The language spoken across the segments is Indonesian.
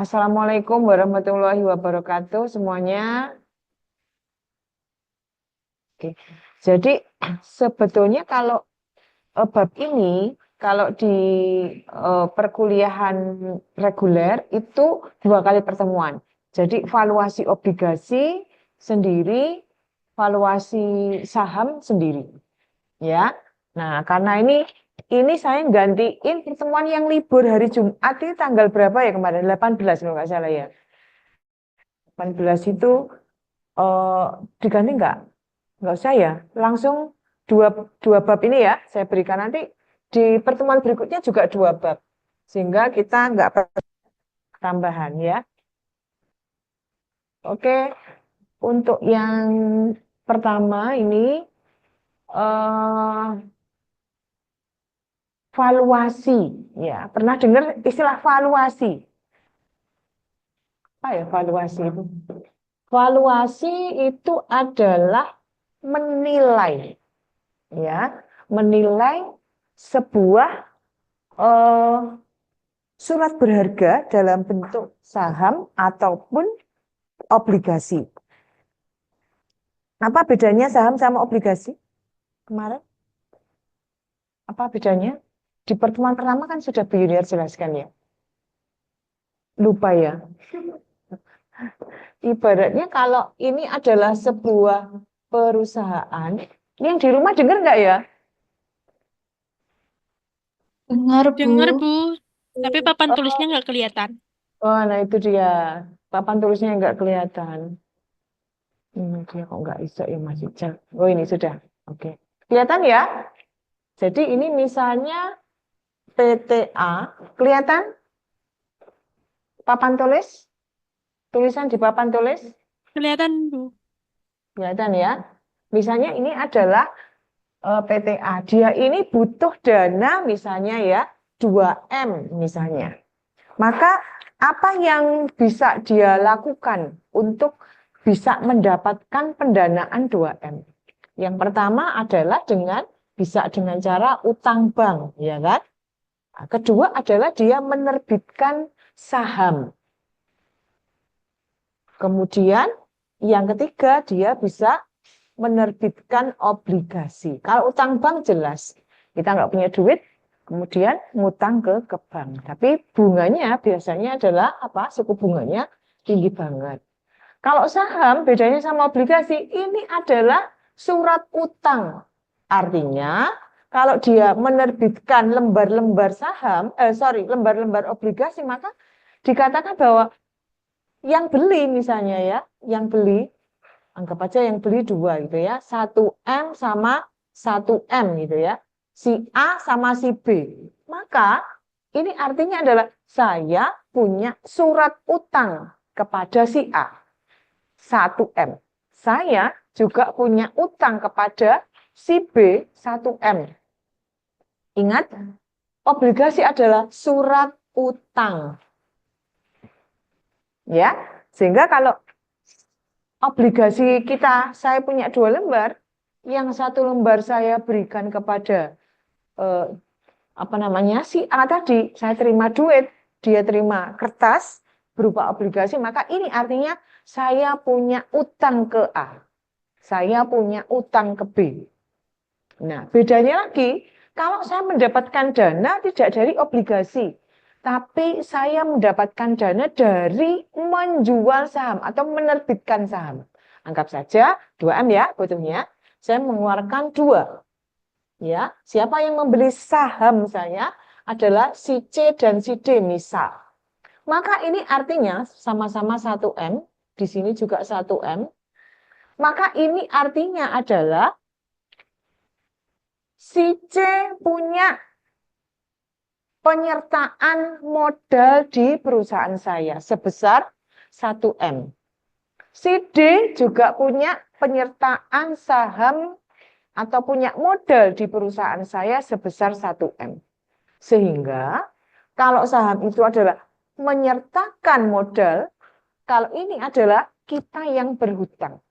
Assalamualaikum warahmatullahi wabarakatuh semuanya. Oke. Jadi sebetulnya kalau bab ini kalau di perkuliahan reguler itu 2 kali pertemuan. Jadi valuasi obligasi sendiri, valuasi saham sendiri, ya. Nah, karena ini saya gantiin pertemuan yang libur hari Jumat itu tanggal berapa ya kemarin? 18 kalau nggak salah ya. 18 itu eh, diganti nggak? Nggak usah ya. Langsung dua, dua bab ini ya, saya berikan nanti di pertemuan berikutnya juga 2 bab. Sehingga kita nggak perlu tambahan ya. Oke, untuk yang pertama ini eh, valuasi. Ya, pernah dengar istilah valuasi? Apa ya valuasi itu? Valuasi itu adalah menilai, ya, menilai sebuah eh, surat berharga dalam bentuk saham ataupun obligasi. Apa bedanya saham sama obligasi kemarin? Apa bedanya? Di pertemuan pertama kan sudah Bu Yuniar jelaskan ya. Lupa ya. Ibaratnya kalau ini adalah sebuah perusahaan, yang di rumah dengar nggak ya? Dengar, Dengar, Bu. Bu. Tapi papan tulisnya Oh, nggak kelihatan. oh, nah itu dia. Papan tulisnya nggak kelihatan. Dia kok nggak bisa ya Mas Ical. Oh ini sudah. Oke. Kelihatan ya? Jadi ini misalnya PTA. Kelihatan papan tulis? Tulisan di papan tulis? Kelihatan, Bu. Kelihatan ya? Misalnya ini adalah PTA. Dia ini butuh dana misalnya ya 2M misalnya. Maka apa yang bisa dia lakukan untuk bisa mendapatkan pendanaan 2M? Yang pertama adalah bisa dengan cara utang bank, ya kan? Nah, kedua adalah dia menerbitkan saham. Kemudian yang ketiga dia bisa menerbitkan obligasi. Kalau utang bank jelas, kita nggak punya duit, kemudian ngutang ke bank. Tapi bunganya biasanya adalah apa? Suku bunganya tinggi banget. Kalau saham bedanya sama obligasi, ini adalah surat utang. Artinya kalau dia menerbitkan lembar-lembar saham, lembar-lembar obligasi, maka dikatakan bahwa yang beli misalnya ya, yang beli anggap aja yang beli 2 gitu ya, 1M sama 1M gitu ya, si A sama si B. Maka ini artinya adalah saya punya surat utang kepada si A, 1M. Saya juga punya utang kepada si B, 1M. Ingat, obligasi adalah surat utang. Ya, sehingga kalau obligasi kita, saya punya 2 lembar, yang 1 lembar saya berikan kepada eh, apa namanya si A tadi, saya terima duit, dia terima kertas berupa obligasi, maka ini artinya saya punya utang ke A, saya punya utang ke B. Nah, bedanya lagi, kalau saya mendapatkan dana tidak dari obligasi, tapi saya mendapatkan dana dari menjual saham atau menerbitkan saham. Anggap saja 2M ya, butuhnya. Saya mengeluarkan 2. Ya, siapa yang membeli saham saya adalah si C dan si D misal. Maka ini artinya sama-sama 1M, di sini juga 1M. Maka ini artinya adalah si C punya penyertaan modal di perusahaan saya sebesar 1M. Si D juga punya penyertaan saham atau punya modal di perusahaan saya sebesar 1M. Sehingga kalau saham itu adalah menyertakan modal, kalau ini adalah kita yang berhutang.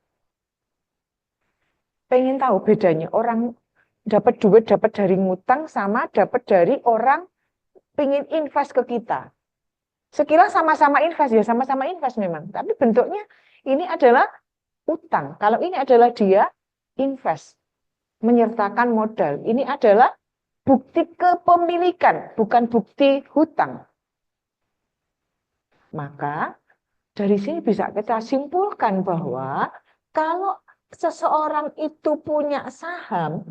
Pengen tahu bedanya orang dapat duit dapat dari ngutang sama dapat dari orang pengen invest ke kita. Sekilas sama-sama invest, ya sama-sama invest memang. Tapi bentuknya ini adalah utang. Kalau ini adalah dia invest, menyertakan modal. Ini adalah bukti kepemilikan, bukan bukti hutang. Maka dari sini bisa kita simpulkan bahwa kalau seseorang itu punya saham,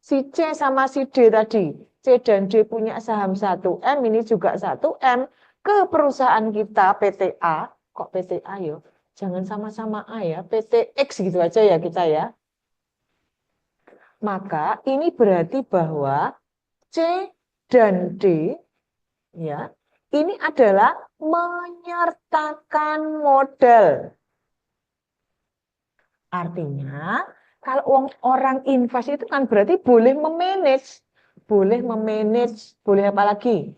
si C sama si D tadi, C dan D punya saham 1M, ini juga 1M, ke perusahaan kita PTA, kok PTA ya? Jangan sama-sama A ya, PTX gitu aja ya kita ya. Maka ini berarti bahwa C dan D ya, ini adalah menyertakan modal. Artinya, kalau orang invest itu kan berarti boleh memanage, boleh apa lagi?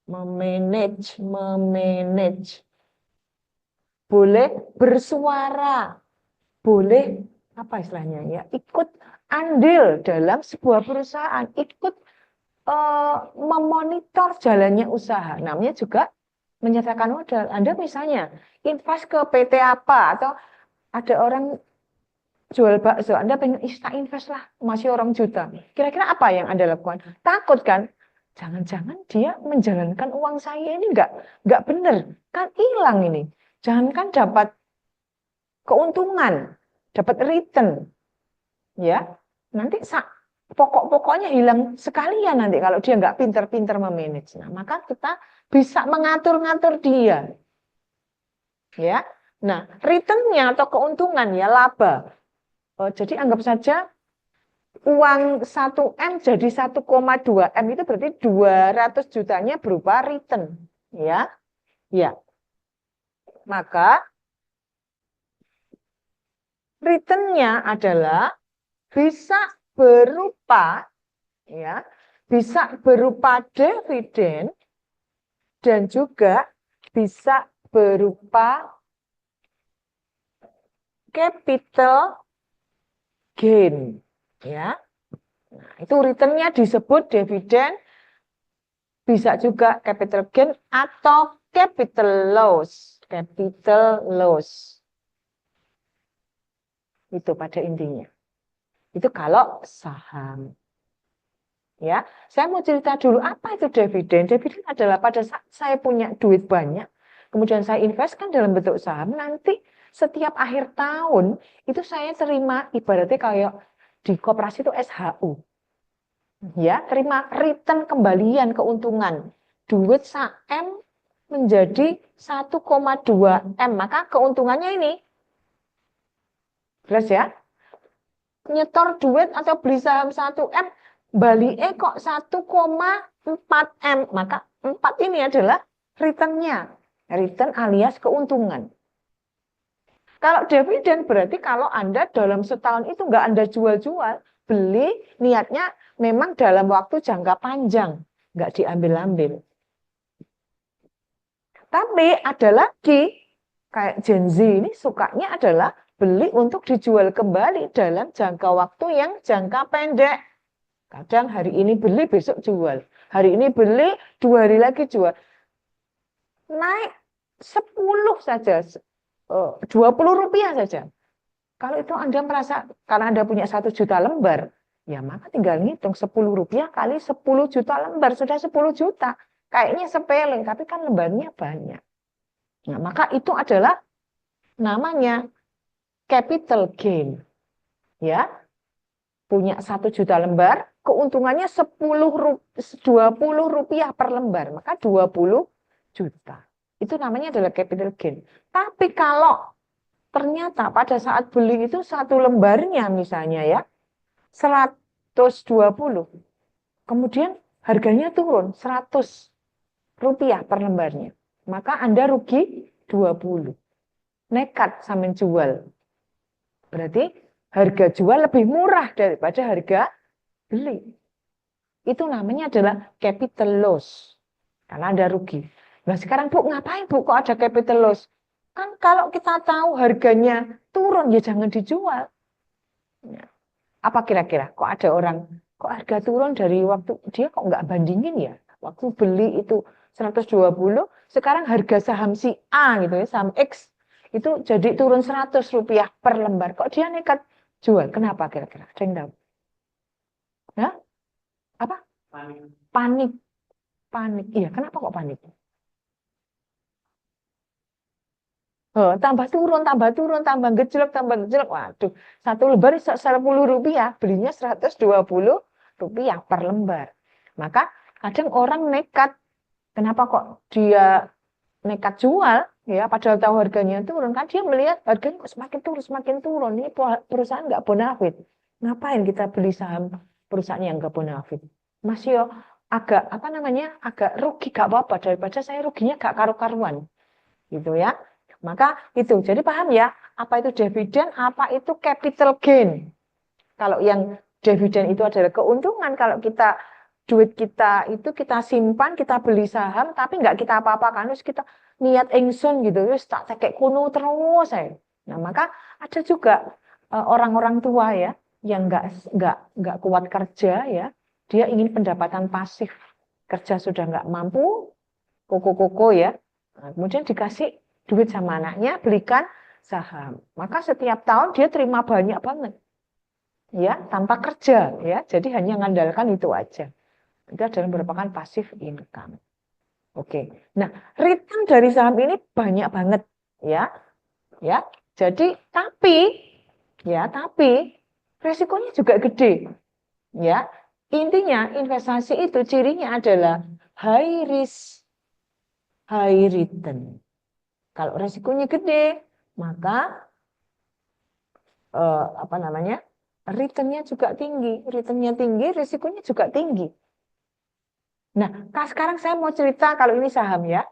Memanage, boleh bersuara, boleh apa istilahnya ya, ikut andil dalam sebuah perusahaan, ikut memonitor jalannya usaha. Namanya juga menyertakan modal. Anda misalnya invest ke PT apa atau ada orang jual bakso, Anda pengen invest lah, masih orang juta. Kira-kira apa yang Anda lakukan? Takut kan? Jangan-jangan dia menjalankan uang saya ini nggak benar, kan hilang ini. Jangankan dapat keuntungan, dapat return, ya nanti pokok-pokoknya hilang sekalian nanti kalau dia nggak pinter-pinter memanage. Nah, maka kita bisa mengatur-ngatur dia, ya. Nah, returnnya atau keuntungan ya laba. Jadi anggap saja uang 1M jadi 1,2M itu berarti 200 jutanya berupa return, ya. Ya. Maka returnnya adalah bisa berupa ya, bisa berupa dividen dan juga bisa berupa capital gain, ya. Nah, itu returnnya disebut dividen, bisa juga capital gain atau capital loss. Capital loss. Itu pada intinya. Itu kalau saham. Ya, saya mau cerita dulu apa itu dividen. Dividen adalah pada saat saya punya duit banyak, kemudian saya investkan dalam bentuk saham, nanti setiap akhir tahun itu saya terima ibaratnya kayak di koperasi itu SHU. Ya, terima return kembalian keuntungan. Duit M menjadi 1,2M, maka keuntungannya ini. Jelas ya? Nyetor duit atau beli saham 1M, baliknya kok 1,4M. Maka 4 ini adalah returnnya. Return alias keuntungan. Kalau dividen berarti kalau Anda dalam setahun itu nggak Anda jual-jual, beli niatnya memang dalam waktu jangka panjang, nggak diambil-ambil. Tapi ada lagi, kayak Gen Z ini sukanya adalah beli untuk dijual kembali dalam jangka waktu yang jangka pendek. Kadang hari ini beli, besok jual. Hari ini beli, 2 hari lagi jual. Naik 10 saja, 20 rupiah saja. Kalau itu Anda merasa, karena Anda punya 1 juta lembar, ya maka tinggal ngitung 10 rupiah kali 10 juta lembar, sudah 10 juta. Kayaknya sepele, tapi kan lembarnya banyak. Nah, maka itu adalah namanya capital gain. Ya, punya 1 juta lembar, keuntungannya 20 rupiah per lembar, maka 20 juta. Itu namanya adalah capital gain. Tapi kalau ternyata pada saat beli itu 1 lembarnya misalnya ya, 120. Kemudian harganya turun 100 rupiah per lembarnya. Maka Anda rugi 20. Nekat sambil jual. Berarti harga jual lebih murah daripada harga beli. Itu namanya adalah capital loss. Karena Anda rugi. Nah sekarang Bu, ngapain Bu kok ada capital loss? Kan kalau kita tahu harganya turun, ya jangan dijual. Apa kira-kira? Kok ada orang, kok harga turun dari waktu, dia kok nggak bandingin ya? Waktu beli itu 120, sekarang harga saham si A gitu ya, saham X itu jadi turun 100 rupiah per lembar. Kok dia nekat jual? Kenapa kira-kira? Ada yang tahu? Ya? Apa? Panik. Panik. Iya, kenapa kok panik? Oh, tambah turun, tambah gejlok. Waduh, satu lembar 10 rupiah, belinya 120 rupiah per lembar. Maka kadang orang nekat. Kenapa kok dia nekat jual? Ya, padahal tahu harganya turun. Kan dia melihat harganya kok semakin turun. Ini perusahaan nggak bonafit. Ngapain kita beli saham perusahaan yang nggak bonafit? Masih yo agak apa namanya? Agak rugi, gak apa-apa daripada saya ruginya gak karu-karuan. Gitu ya. Maka itu, jadi paham ya, apa itu dividen, apa itu capital gain. Kalau yang dividen itu adalah keuntungan, kalau kita duit kita itu kita simpan, kita beli saham, tapi nggak kita apa-apakan, terus kita niat ingsun gitu, terus tak kayak kuno terus saya. Nah maka ada juga orang-orang tua ya, yang nggak kuat kerja ya, dia ingin pendapatan pasif, kerja sudah nggak mampu, koko-koko ya, nah, kemudian dikasih duit sama anaknya, belikan saham. Maka setiap tahun dia terima banyak banget. Ya, tanpa kerja ya. Jadi hanya mengandalkan itu aja. Itu adalah merupakan passive income. Oke. Nah, return dari saham ini banyak banget ya. Ya. Jadi tapi resikonya juga gede. Ya. Intinya investasi itu cirinya adalah high risk, high return. Kalau resikonya gede, maka apa namanya? Returnnya juga tinggi. Returnnya tinggi, resikonya juga tinggi. Nah, sekarang saya mau cerita kalau ini saham ya.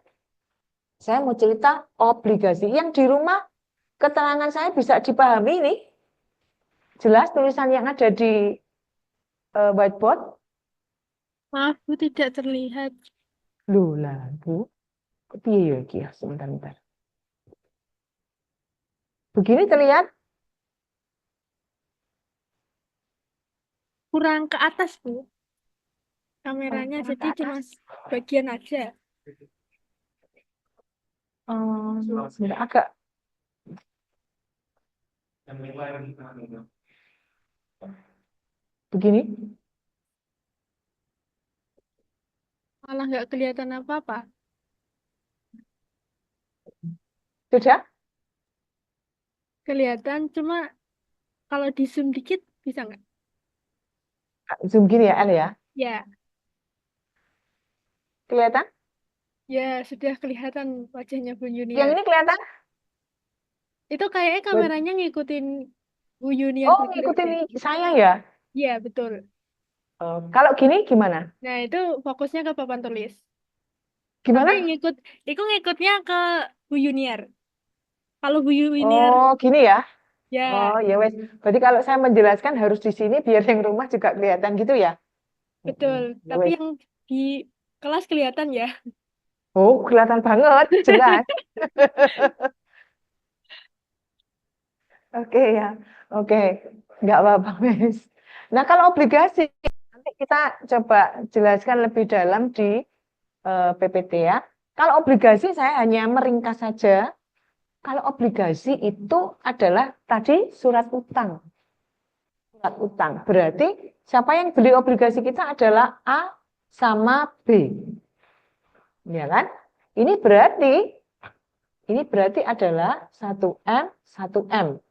Saya mau cerita obligasi. Yang di rumah keterangan saya bisa dipahami ini. Jelas tulisan yang ada di whiteboard. Maaf, Bu, tidak terlihat. Loh lah, Bu. Piye ya, sebentar. Begini terlihat? Kurang ke atas, Bu. Kameranya, Kurang ke jadi cuma atas. bagian aja. Sebentar, agak. Begini. Malah nggak kelihatan apa-apa. Sudah? Kelihatan, cuma kalau di zoom dikit, bisa nggak? Zoom gini ya, L ya. Ya, Kelihatan? ya sudah kelihatan wajahnya Bu Yang Yuniar. ini kelihatan? Itu kayaknya kameranya ngikutin Bu Yuniar Oh, bergerak ngikutin deh. saya ya. Iya, betul. Kalau gini gimana? Nah, itu fokusnya ke papan tulis. Tapi Gimana? itu ngikutnya ke Bu Yuniar. Kalau Bu Yuniar, Oh, gini ya. ya Oh, ya wes. Berarti kalau saya menjelaskan harus di sini biar yang rumah juga kelihatan gitu ya. betul. Ya Tapi wes. yang di kelas kelihatan ya. Oh, kelihatan banget, jelas. Oke ya. Oke. Nggak apa-apa, wes. Nah, kalau obligasi nanti kita coba jelaskan lebih dalam di PPT ya. Kalau obligasi saya hanya meringkas saja. Kalau obligasi itu adalah tadi surat utang. Surat utang. Berarti siapa yang beli obligasi kita adalah A sama B. Ya kan? Ini berarti adalah 1M, 1M.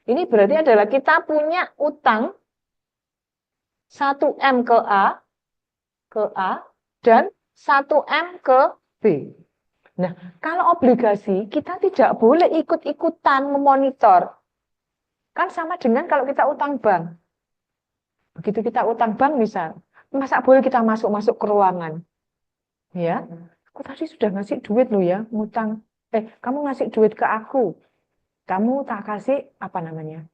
Ini berarti adalah kita punya utang 1M ke A dan 1M ke B. Nah, kalau obligasi kita tidak boleh ikut-ikutan memonitor. Kan sama dengan kalau kita utang bank. Begitu kita utang bank misal, masa boleh kita masuk-masuk ke ruangan? Ya, aku tadi sudah ngasih duit lo ya, ngutang. Kamu ngasih duit ke aku. Kamu tak kasih apa namanya?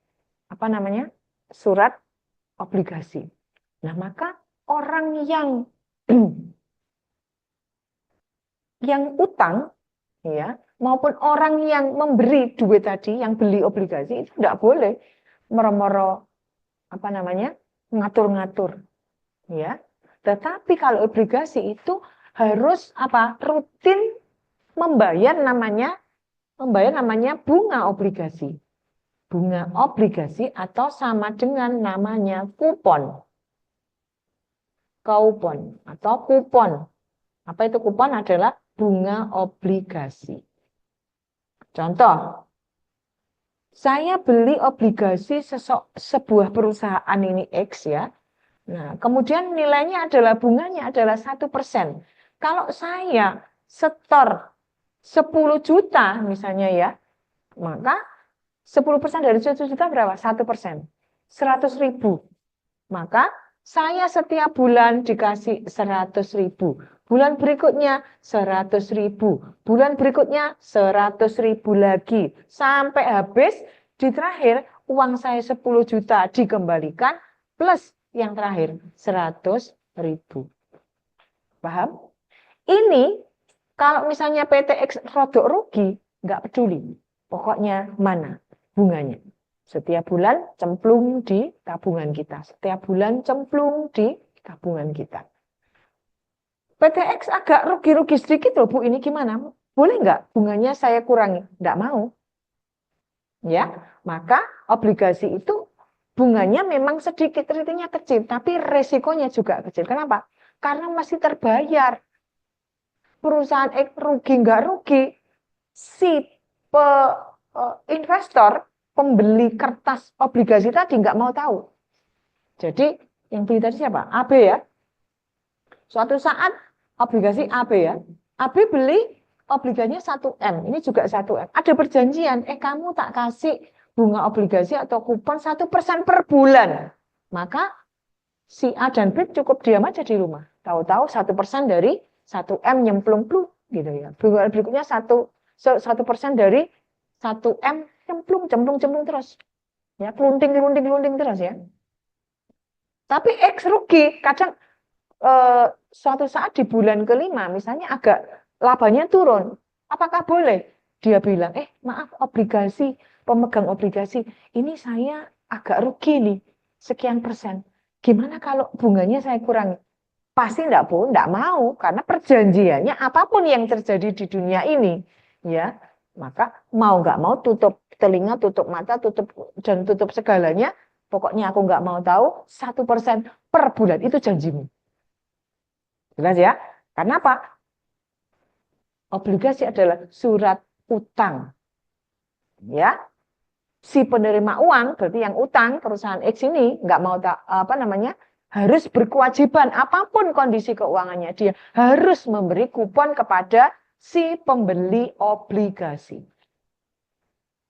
Apa namanya? Surat obligasi. Nah, maka orang yang yang utang ya, maupun orang yang memberi duit tadi, yang beli obligasi itu tidak boleh moro-moro apa namanya? Ngatur-ngatur, ya. Tetapi kalau obligasi itu harus apa? Rutin membayar namanya bunga obligasi. Bunga obligasi atau sama dengan namanya kupon. Kupon atau kupon. Apa itu kupon? Adalah bunga obligasi. Contoh, saya beli obligasi sebuah perusahaan ini X ya. Nah, kemudian nilainya adalah bunganya adalah 1%. Kalau saya setor 10 juta misalnya ya, maka 10% dari 1 juta berapa? 1%. 100.000. Maka saya setiap bulan dikasih 100.000. Bulan berikutnya 100.000. Bulan berikutnya 100.000 lagi. Sampai habis, di terakhir uang saya 10 juta dikembalikan plus yang terakhir 100.000. Paham? Ini kalau misalnya PTX rodok rugi, nggak peduli. Pokoknya mana bunganya. Setiap bulan cemplung di tabungan kita. Setiap bulan cemplung di tabungan kita. PTX agak rugi-rugi sedikit loh Bu, ini gimana? Boleh nggak bunganya saya kurangi? Nggak mau. Ya, maka obligasi itu bunganya memang sedikit, return-nya kecil, tapi resikonya juga kecil. Kenapa? Karena masih terbayar. Perusahaan rugi nggak rugi, si investor pembeli kertas obligasi tadi nggak mau tahu. Jadi yang beli tadi siapa? AB ya. Suatu saat obligasi AB ya. AB beli obligasinya 1M. Ini juga 1M. Ada perjanjian. Kamu tak kasih bunga obligasi atau kupon 1% per bulan. Maka si A dan B cukup diam aja di rumah. Tahu-tahu 1% dari 1M nyemplung gitu ya. Bunga berikutnya 1% dari 1M cemplung terus. Ya, kelunting terus ya. Tapi X rugi, kadang suatu saat di bulan kelima misalnya agak labanya turun. Apakah boleh? Dia bilang, maaf obligasi, pemegang obligasi, ini saya agak rugi nih, sekian persen. Gimana kalau bunganya saya kurangi? Pasti enggak mau, karena perjanjiannya apapun yang terjadi di dunia ini, ya, maka mau nggak mau tutup telinga, tutup mata, tutup segalanya. Pokoknya aku nggak mau tahu 1% per bulan itu janjimu. Jelas ya? Karena apa? Obligasi adalah surat utang. Ya, si penerima uang berarti yang utang perusahaan X ini nggak mau harus berkewajiban apapun kondisi keuangannya dia harus memberi kupon kepada si pembeli obligasi.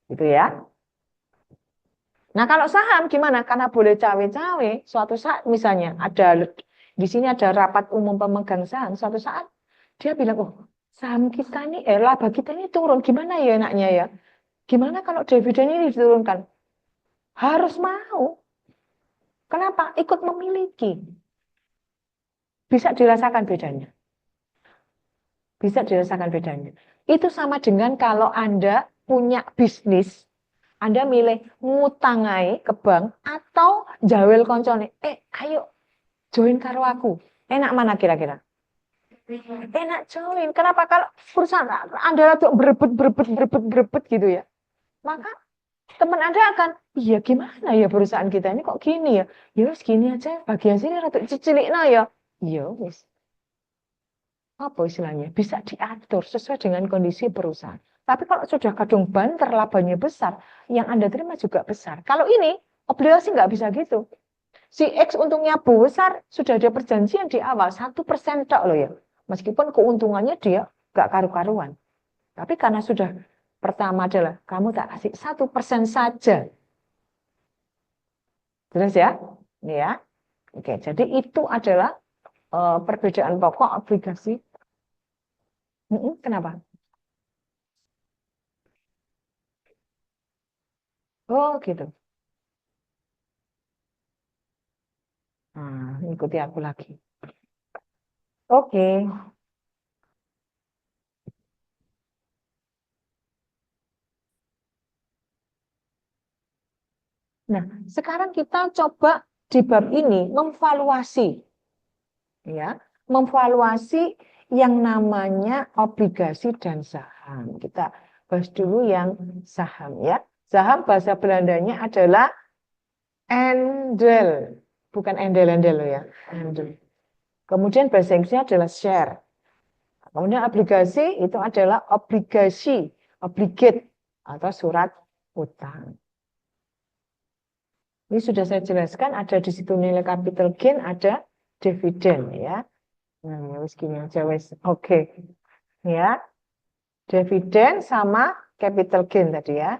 Gitu ya. Nah, kalau saham gimana? Karena boleh cawe-cawe, suatu saat misalnya di sini ada rapat umum pemegang saham, suatu saat dia bilang, "Oh, saham kita ini laba kita ini turun, gimana ya enaknya ya? Gimana kalau dividen ini diturunkan?" Harus mau. Kenapa? Ikut memiliki. Bisa dirasakan bedanya. Bisa dirasakan bedanya. Itu sama dengan kalau Anda punya bisnis, Anda milih ngutangai ke bank atau jawel koncone. Ayo join karo aku. Enak mana kira-kira? Enak join. Kenapa? Kalau perusahaan Anda tuh berebut gitu ya. Maka teman Anda akan, iya gimana ya perusahaan kita ini kok gini ya? Ya wis gini aja, bagian sini rada cilikna ya. Ya wis. Apa istilahnya? Bisa diatur sesuai dengan kondisi perusahaan. Tapi kalau sudah kadung banter, labanya besar, yang Anda terima juga besar. Kalau ini, obligasi nggak bisa gitu. Si X untungnya besar, sudah ada perjanjian di awal, 1% tok loh ya. Meskipun keuntungannya dia nggak karu-karuan. Tapi karena sudah pertama adalah, kamu tak kasih 1% saja. Jelas ya? Ini ya. Oke, jadi itu adalah perbedaan pokok obligasi. Kenapa? Oh, gitu. Nah, ikuti aku lagi. Oke. Nah, sekarang kita coba di bab ini memvaluasi, ya, memvaluasi yang namanya obligasi dan saham. Kita bahas dulu yang saham ya. Saham bahasa Belandanya adalah endel, bukan endel-endel loh ya, endel. Kemudian bahasa Inggrisnya adalah share. Kemudian obligasi itu adalah obligasi, obligate atau surat utang. Ini sudah saya jelaskan, ada di situ nilai capital gain, ada dividen ya. Nah, wis gini aja wis. Oke. Ya. Dividen sama capital gain tadi ya.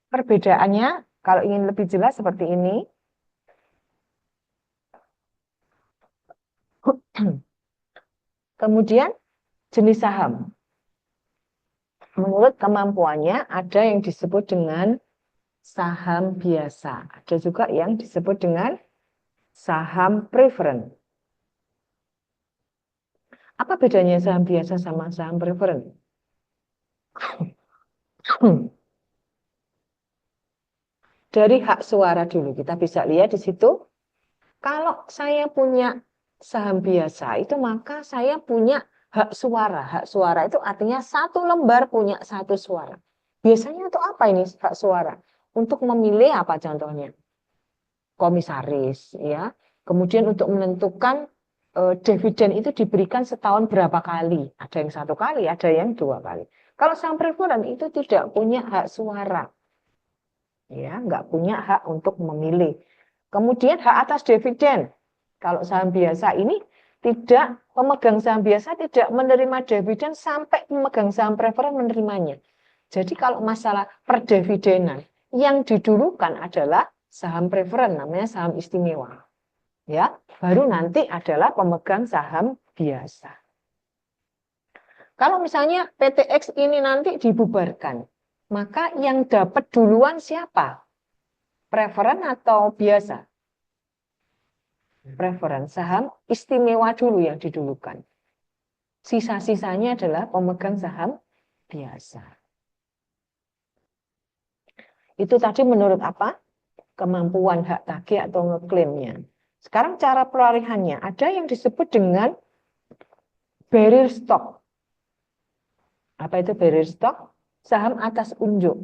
Perbedaannya kalau ingin lebih jelas seperti ini. Kemudian jenis saham. Menurut kemampuannya ada yang disebut dengan saham biasa. Ada juga yang disebut dengan saham preferen. Apa bedanya saham biasa sama saham preferen? Dari hak suara dulu kita bisa lihat di situ. Kalau saya punya saham biasa itu maka saya punya hak suara. Hak suara itu artinya satu lembar punya satu suara. Biasanya untuk apa ini hak suara? Untuk memilih apa contohnya? Komisaris ya. Kemudian untuk menentukan dividen itu diberikan setahun berapa kali. Ada yang satu kali, ada yang dua kali. Kalau saham preferen itu tidak punya hak suara. Ya, nggak punya hak untuk memilih. Kemudian hak atas dividen. Kalau saham biasa ini tidak, pemegang saham biasa tidak menerima dividen sampai pemegang saham preferen menerimanya. Jadi kalau masalah perdividenan yang didulukan adalah saham preferen, namanya saham istimewa. Ya, baru nanti adalah pemegang saham biasa. Kalau misalnya PTX ini nanti dibubarkan, maka yang dapat duluan siapa? Preferen atau biasa? Preferen, saham istimewa dulu yang didulukan. Sisa-sisanya adalah pemegang saham biasa. Itu tadi menurut apa? Kemampuan hak tagih atau ngeklaimnya. Sekarang cara pelarihannya, ada yang disebut dengan bearer stock. Apa itu bearer stock? Saham atas unjuk.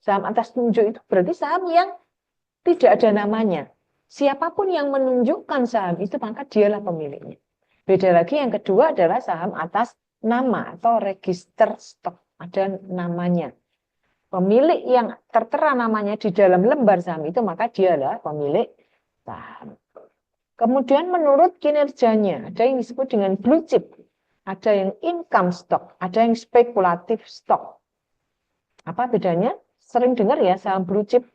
Saham atas unjuk itu berarti saham yang tidak ada namanya. Siapapun yang menunjukkan saham itu maka dialah pemiliknya. Beda lagi yang kedua adalah saham atas nama atau register stock. Ada namanya. Pemilik yang tertera namanya di dalam lembar saham itu maka dialah pemilik saham. Kemudian menurut kinerjanya ada yang disebut dengan blue chip. Ada yang income stock, ada yang spekulatif stock. Apa bedanya? Sering dengar ya saham blue chip.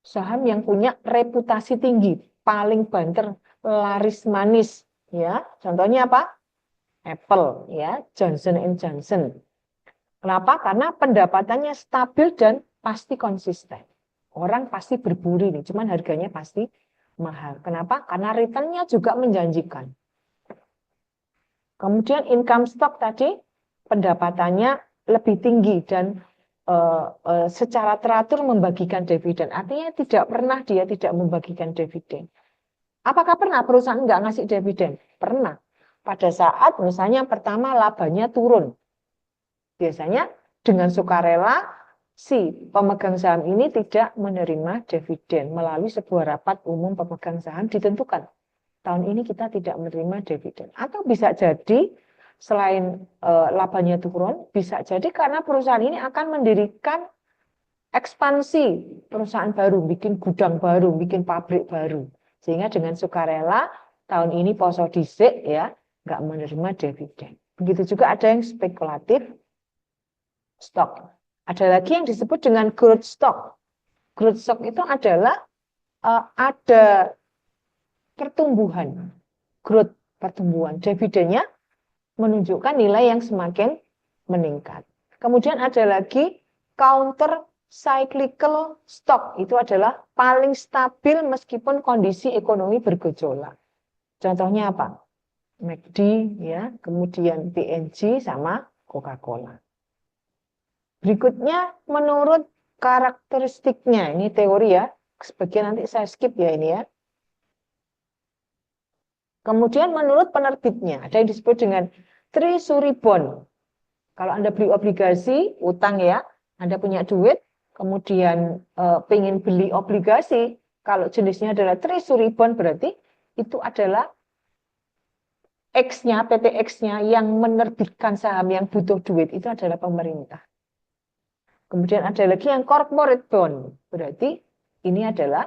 Saham yang punya reputasi tinggi, paling banter, laris manis, ya. Contohnya apa? Apple, ya, Johnson & Johnson. Kenapa? Karena pendapatannya stabil dan pasti konsisten. Orang pasti berburu nih, cuman harganya pasti mahal. Kenapa? Karena returnnya juga menjanjikan. Kemudian income stock tadi pendapatannya lebih tinggi dan secara teratur membagikan dividen. Artinya tidak pernah dia tidak membagikan dividen. Apakah pernah perusahaan nggak ngasih dividen? Pernah. Pada saat misalnya pertama labanya turun. Biasanya dengan sukarela si pemegang saham ini tidak menerima dividen melalui sebuah rapat umum pemegang saham ditentukan. Tahun ini kita tidak menerima dividen. Atau bisa jadi selain labanya turun, bisa jadi karena perusahaan ini akan mendirikan ekspansi perusahaan baru, bikin gudang baru, bikin pabrik baru. Sehingga dengan sukarela tahun ini poso dhisik ya, nggak menerima dividen. Begitu juga ada yang spekulatif stock. Ada lagi yang disebut dengan growth stock. Growth stock itu adalah ada pertumbuhan, growth pertumbuhan. Dividennya menunjukkan nilai yang semakin meningkat. Kemudian ada lagi counter cyclical stock. Itu adalah paling stabil meskipun kondisi ekonomi bergejolak. Contohnya apa? McD, ya, kemudian P&G sama Coca-Cola. Berikutnya menurut karakteristiknya, ini teori ya, sebagian nanti saya skip ya ini ya. Kemudian menurut penerbitnya, ada yang disebut dengan treasury bond. Kalau Anda beli obligasi, utang ya, Anda punya duit, kemudian pengen beli obligasi, kalau jenisnya adalah treasury bond, berarti itu adalah X-nya, PT X-nya yang menerbitkan saham yang butuh duit, itu adalah pemerintah. Kemudian ada lagi yang corporate bond, berarti ini adalah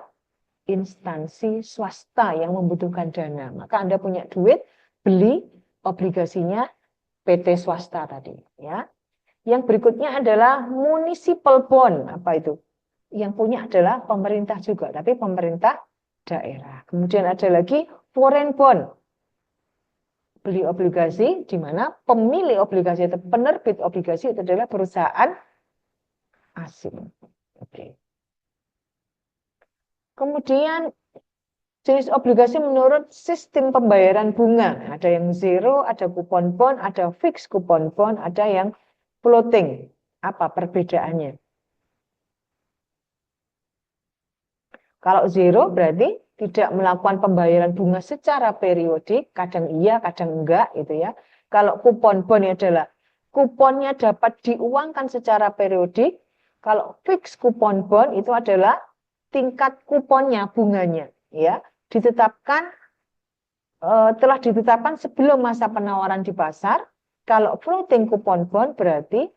instansi swasta yang membutuhkan dana. Maka Anda punya duit, beli obligasinya PT swasta tadi. Ya. Yang berikutnya adalah municipal bond. Apa itu? Yang punya adalah pemerintah juga, tapi pemerintah daerah. Kemudian ada lagi foreign bond. Beli obligasi, di mana pemilik obligasi atau penerbit obligasi itu adalah perusahaan asing. Oke. Kemudian jenis obligasi menurut sistem pembayaran bunga. Ada yang zero, ada kupon bond, ada fixed kupon bond, ada yang floating. Apa perbedaannya? Kalau zero berarti tidak melakukan pembayaran bunga secara periodik, kadang iya, kadang enggak gitu ya. Kalau kupon bond adalah kuponnya dapat diuangkan secara periodik. Kalau fixed kupon bond itu adalah tingkat kuponnya, bunganya ya. Telah ditetapkan sebelum masa penawaran di pasar. Kalau floating coupon bond berarti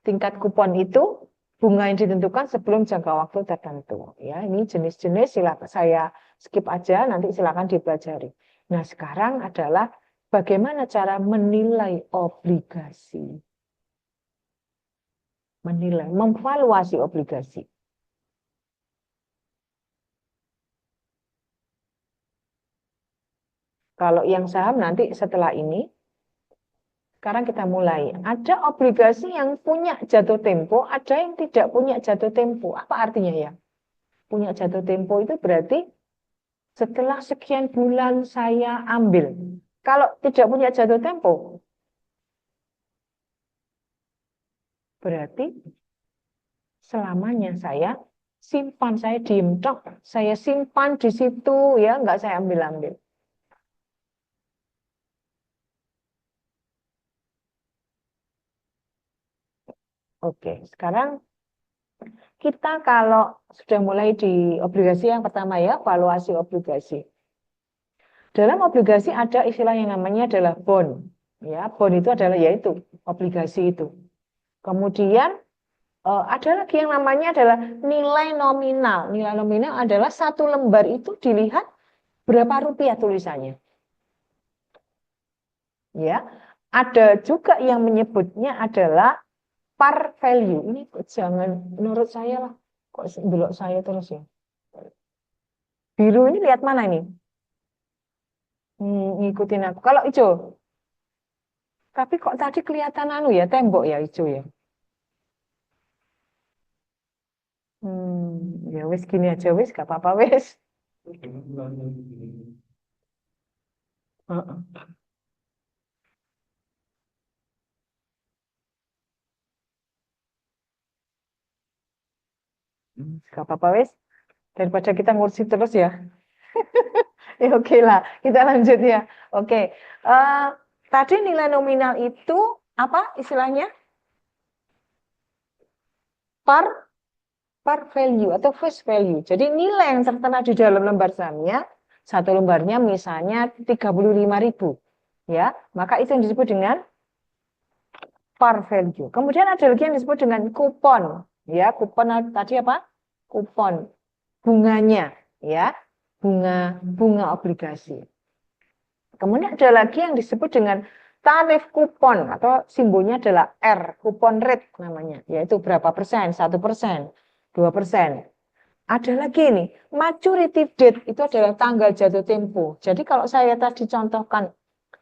tingkat kupon itu bunga yang ditentukan sebelum jangka waktu tertentu. Ya, ini jenis-jenis, silakan saya skip aja, nanti silakan dipelajari. Nah, sekarang adalah bagaimana cara menilai obligasi. Menilai, memvaluasi obligasi. Kalau yang saham nanti setelah ini, sekarang kita mulai. Ada obligasi yang punya jatuh tempo, ada yang tidak punya jatuh tempo. Apa artinya ya? Punya jatuh tempo itu berarti setelah sekian bulan saya ambil. Kalau tidak punya jatuh tempo, berarti selamanya saya simpan, saya diem tok, saya simpan di situ ya, nggak saya ambil-ambil. Oke, sekarang kita kalau sudah mulai di obligasi yang pertama ya, valuasi obligasi. Dalam obligasi ada istilah yang namanya adalah bond. Ya, bond itu adalah yaitu obligasi itu. Kemudian ada lagi yang namanya adalah nilai nominal. Nilai nominal adalah satu lembar itu dilihat berapa rupiah tulisannya. Ya, ada juga yang menyebutnya adalah par value. Ini jangan menurut saya lah, kok belok saya terus ya. Biru ini lihat mana ini? Ngikutin aku. Kalau hijau, tapi kok tadi kelihatan anu ya, tembok ya hijau ya. Ya wis gini aja wis, gak apa-apa wis. Heeh. Gak apa-apa wis. Daripada kita ngurusi terus ya. Ya oke lah, kita lanjut ya. Oke. Tadi nilai nominal itu apa istilahnya? Par par value atau face value. Jadi nilai yang tertera di dalam lembar sahamnya, satu lembarnya misalnya 35.000. Ya, maka itu yang disebut dengan par value. Kemudian ada lagi yang disebut dengan kupon. Ya, kupon tadi apa? Kupon bunganya, ya. Bunga obligasi. Kemudian ada lagi yang disebut dengan tarif kupon atau simbolnya adalah R, kupon rate namanya, yaitu berapa persen, 1%, 2%. Ada lagi nih, maturity date itu adalah tanggal jatuh tempo. Jadi kalau saya tadi contohkan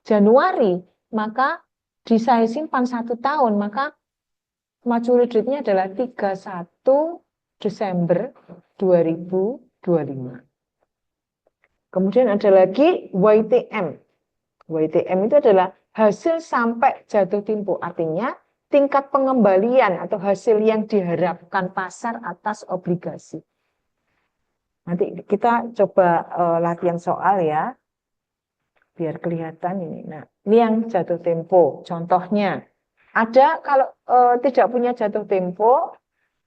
Januari, maka saya simpan 1 tahun, maka maturity date-nya adalah 31 Desember 2025. Kemudian ada lagi YTM. YTM itu adalah hasil sampai jatuh tempo. Artinya tingkat pengembalian atau hasil yang diharapkan pasar atas obligasi. Nanti kita coba latihan soal ya. biar kelihatan ini. Nah, ini yang jatuh tempo. Contohnya, ada kalau tidak punya jatuh tempo,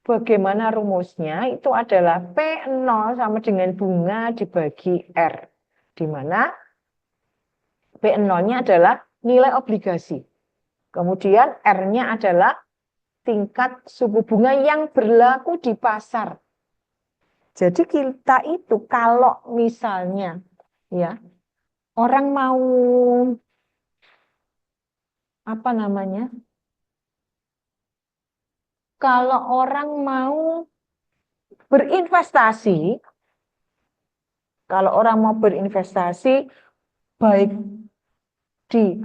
bagaimana rumusnya? Itu adalah P0 sama dengan bunga dibagi R. Di mana P0-nya adalah nilai obligasi. Kemudian R-nya adalah tingkat suku bunga yang berlaku di pasar. Jadi kita itu kalau misalnya ya orang mau apa namanya? Kalau orang mau berinvestasi, kalau orang mau berinvestasi baik di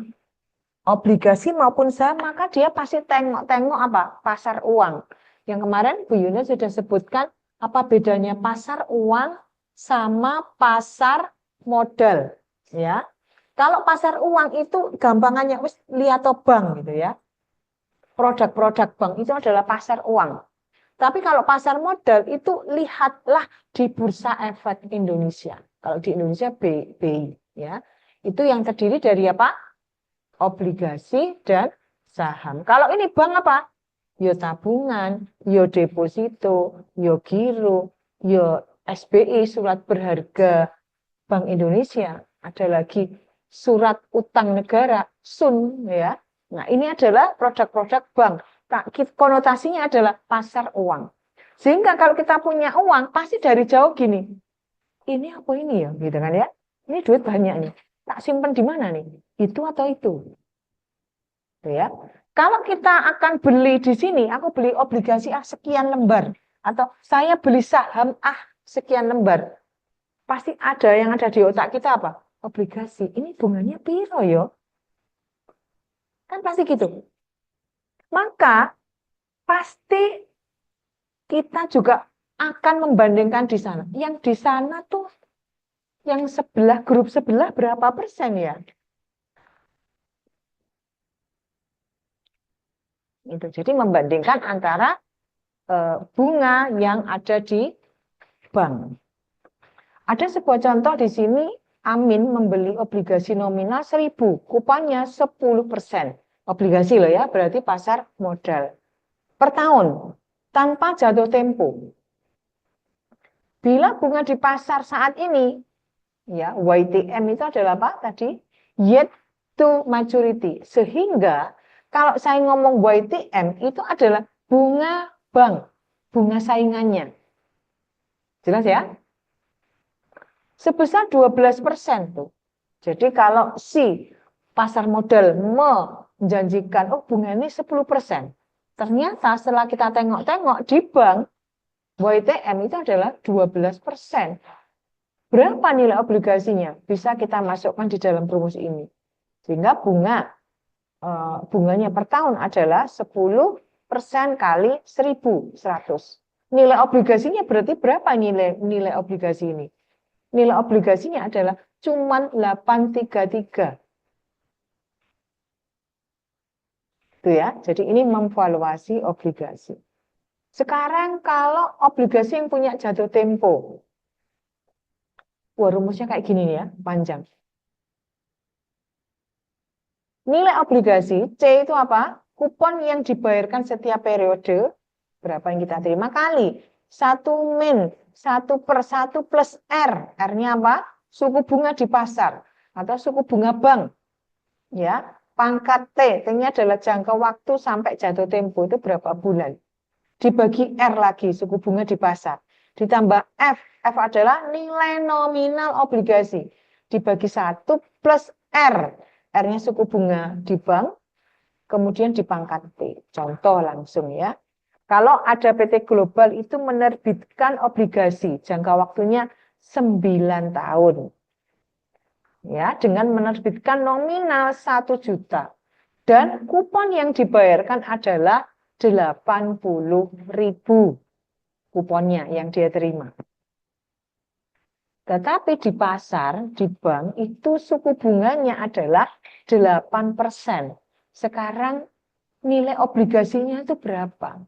obligasi maupun saham, maka dia pasti tengok-tengok apa? Pasar uang. Yang kemarin Bu Yuna sudah sebutkan apa bedanya pasar uang sama pasar modal, ya. Kalau pasar uang itu gampangannya wis lihat bank gitu ya. Produk-produk bank itu adalah pasar uang. Tapi kalau pasar modal itu lihatlah di Bursa Efek Indonesia. Kalau di Indonesia BI, ya. Itu yang terdiri dari apa? Obligasi dan saham. Kalau ini bank apa? Yo tabungan, yo deposito, yo giro, yo SBI, surat berharga Bank Indonesia. Ada lagi surat utang negara, SUN, ya. Nah, ini adalah produk-produk bank. Konotasinya adalah pasar uang. Sehingga kalau kita punya uang, pasti dari jauh gini. Ini apa ini ya? Gitu kan ya. Ini duit banyak nih. Tak simpan di mana nih? Itu atau itu? Ya. Kalau kita akan beli di sini, aku beli obligasi sekian lembar. Atau saya beli saham sekian lembar. Pasti ada yang ada di otak kita apa? Obligasi. Ini bunganya piro yo? Kan pasti gitu. Maka pasti kita juga akan membandingkan di sana. Yang di sana tuh yang sebelah grup sebelah berapa persen ya? Itu. Jadi membandingkan antara bunga yang ada di bank. Ada sebuah contoh di sini, Amin membeli obligasi nominal 1.000, kuponnya 10%. Obligasi loh ya, berarti pasar modal. Per tahun, tanpa jatuh tempo. Bila bunga di pasar saat ini, ya YTM itu adalah apa tadi? Yet to maturity. Sehingga kalau saya ngomong YTM itu adalah bunga bank, bunga saingannya. Jelas ya? Sebesar 12% tuh. Jadi kalau si pasar modal menjanjikan, oh bunga ini 10%. Ternyata setelah kita tengok-tengok di bank, YTM itu adalah 12%. Berapa nilai obligasinya? Bisa kita masukkan di dalam rumus ini. Sehingga bunganya per tahun adalah 10% kali 1.100. Nilai obligasinya berarti berapa nilai obligasi ini? Nilai obligasinya adalah cuma 833. Itu ya. Jadi ini memvaluasi obligasi. Sekarang kalau obligasi yang punya jatuh tempo. Wah, rumusnya kayak gini nih ya, panjang. Nilai obligasi C itu apa? Kupon yang dibayarkan setiap periode, berapa yang kita terima kali 1 min 1/1 plus R. R-nya apa? Suku bunga di pasar atau suku bunga bank. Ya, pangkat T, T-nya adalah jangka waktu sampai jatuh tempo itu berapa bulan. Dibagi R lagi, suku bunga di pasar. Ditambah F, F adalah nilai nominal obligasi. Dibagi 1 plus R. R-nya suku bunga di bank, kemudian di pangkat T. Contoh langsung ya. Kalau ada PT Global itu menerbitkan obligasi, jangka waktunya 9 tahun. Ya, dengan menerbitkan nominal 1 juta. Dan kupon yang dibayarkan adalah 80.000 kuponnya yang dia terima. Tetapi di pasar, di bank, itu suku bunganya adalah 8%. Sekarang nilai obligasinya itu berapa?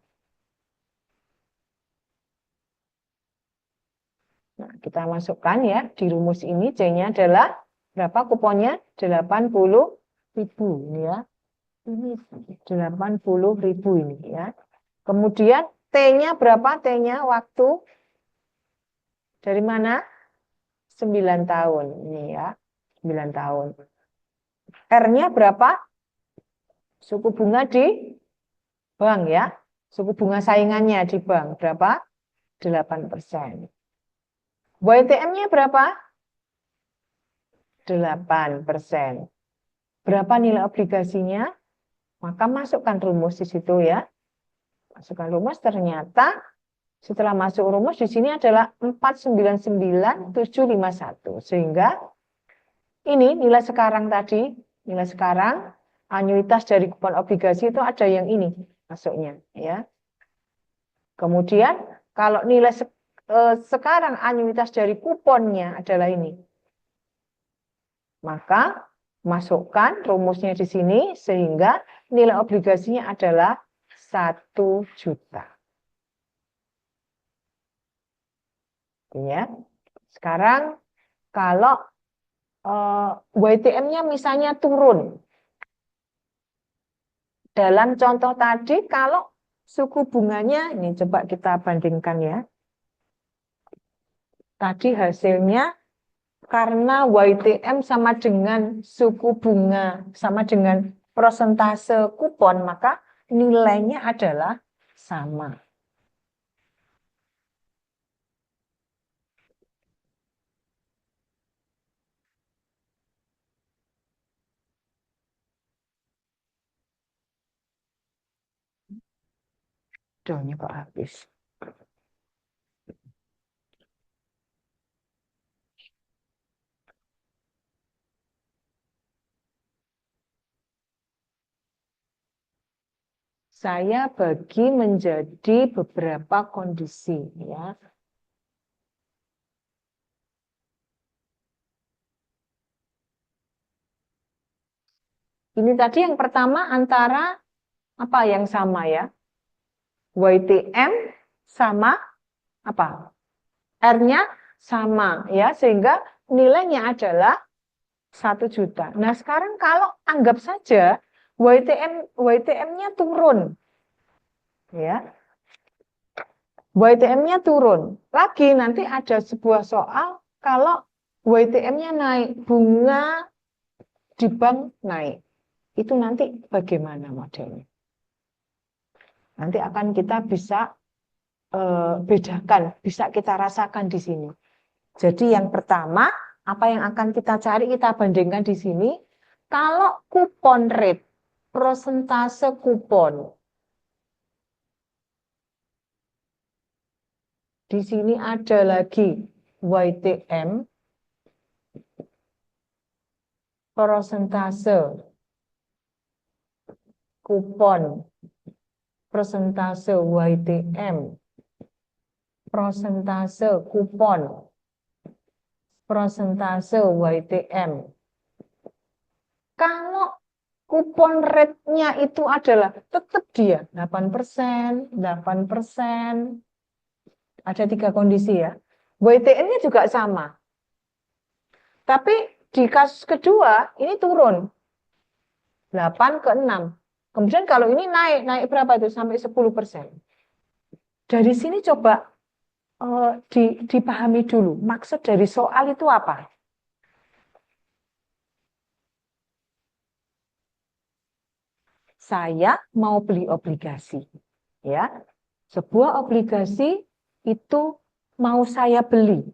Nah, kita masukkan ya, di rumus ini C-nya adalah Berapa kuponnya? 80.000 ini ya. Ini 80.000 ini ya. Kemudian T-nya berapa? T-nya waktu dari mana? 9 tahun ini ya. 9 tahun. R-nya berapa? Suku bunga di bank ya. Suku bunga saingannya di bank berapa? 8%. YTM-nya berapa? 8%. Berapa nilai obligasinya? Maka masukkan rumus di situ ya. Masukkan rumus, ternyata setelah masuk rumus di sini adalah 499.751. Sehingga ini nilai sekarang tadi, nilai sekarang anuitas dari kupon obligasi itu ada yang ini masuknya ya. Kemudian kalau nilai sekarang anuitas dari kuponnya adalah ini. Maka masukkan rumusnya di sini sehingga nilai obligasinya adalah 1 juta. Ya. Sekarang kalau YTM-nya misalnya turun. Dalam contoh tadi kalau suku bunganya, ini coba kita bandingkan ya. Tadi hasilnya karena YTM sama dengan suku bunga, sama dengan persentase kupon, maka nilainya adalah sama. Duh, ini kok habis. Saya bagi menjadi beberapa kondisi ya. Ini tadi yang pertama antara apa yang sama ya? YTM sama apa? R-nya sama ya, sehingga nilainya adalah 1 juta. Nah, sekarang kalau anggap saja YTM-nya turun. Ya. YTM-nya turun. Lagi nanti ada sebuah soal kalau YTM-nya naik, bunga di bank naik. Itu nanti bagaimana modelnya? Nanti akan kita bisa bedakan, bisa kita rasakan di sini. Jadi yang pertama, apa yang akan kita cari, kita bandingkan di sini. Kalau kupon rate, persentase kupon. Di sini ada lagi YTM, persentase kupon, persentase YTM, persentase kupon, persentase YTM. Kalau kupon rate-nya itu adalah tetap dia 8%, 8%. Ada 3 kondisi ya. YTN-nya juga sama. Tapi di kasus kedua ini turun. 8 ke 6. Kemudian kalau ini naik berapa itu? Sampai 10%. Dari sini coba dipahami dulu. Maksud dari soal itu apa? Saya mau beli obligasi. Ya. Sebuah obligasi itu mau saya beli.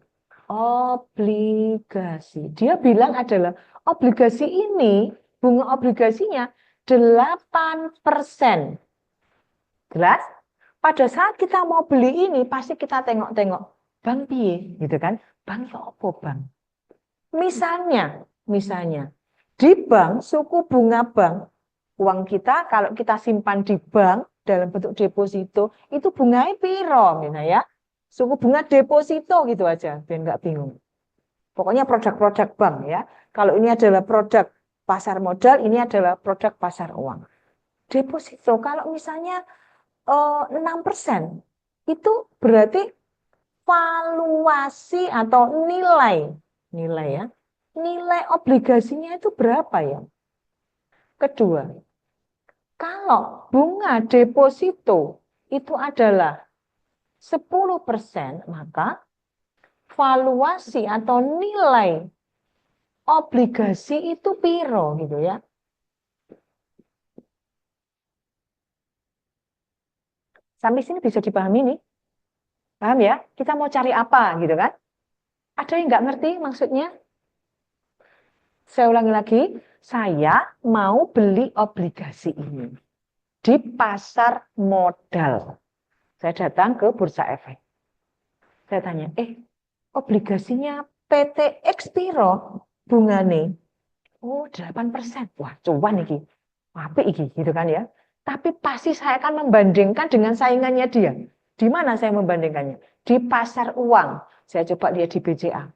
Obligasi. Dia bilang adalah obligasi ini, bunga obligasinya 8%. Jelas? Pada saat kita mau beli ini, pasti kita tengok-tengok. Bank piye? Gitu kan? Bank ya apa bank? Misalnya, di bank, suku bunga bank, uang kita kalau kita simpan di bank dalam bentuk deposito, itu bunganya piro, ya. Suku bunga deposito gitu aja, biar nggak bingung. Pokoknya produk-produk bank ya. Kalau ini adalah produk pasar modal, ini adalah produk pasar uang. Deposito kalau misalnya 6%, itu berarti valuasi atau nilai ya. nilai obligasinya itu berapa ya? Kedua, kalau bunga deposito itu adalah 10%, maka valuasi atau nilai obligasi itu piro gitu ya. Sampai sini bisa dipahami nih. Paham ya? Kita mau cari apa gitu kan? Ada yang nggak ngerti maksudnya? Saya ulangi lagi, saya mau beli obligasi ini di pasar modal. Saya datang ke Bursa Efek. Saya tanya, obligasinya PT X piro bungane? Oh, 8%. Wah, cuan iki. Apik iki gitu kan ya. Tapi pasti saya akan membandingkan dengan saingannya dia. Di mana saya membandingkannya? Di pasar uang. Saya coba lihat di BCA.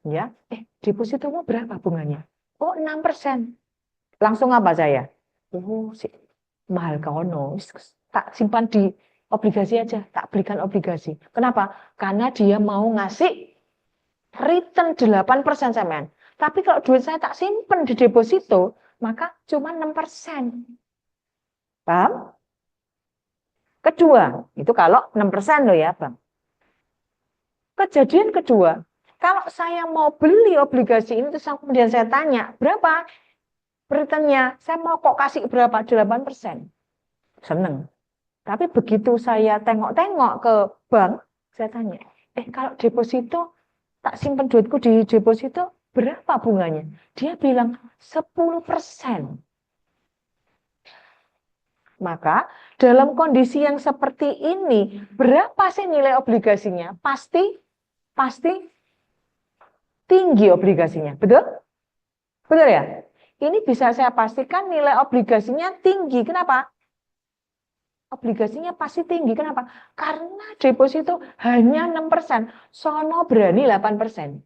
Ya, depositomu berapa bunganya? Oh, 6%. Langsung apa saya? Oh, mahal kono. Tak simpan di obligasi aja, tak belikan obligasi. Kenapa? Karena dia mau ngasih return 8% sampean. Tapi kalau duit saya tak simpan di deposito, maka cuma 6%. Paham? Kedua, itu kalau 6% loh ya, Bang. Kejadian kedua, kalau saya mau beli obligasi ini, terus kemudian saya tanya, berapa returnnya? Saya mau kok kasih berapa? 8%. Seneng. Tapi begitu saya tengok-tengok ke bank, saya tanya, kalau deposito, tak simpan duitku di deposito, berapa bunganya? Dia bilang 10%. Maka dalam kondisi yang seperti ini, berapa sih nilai obligasinya? Pasti tinggi obligasinya. Betul? Betul ya? Ini bisa saya pastikan nilai obligasinya tinggi. Kenapa? Obligasinya pasti tinggi. Kenapa? Karena deposito hanya 6%. Sono berani 8%.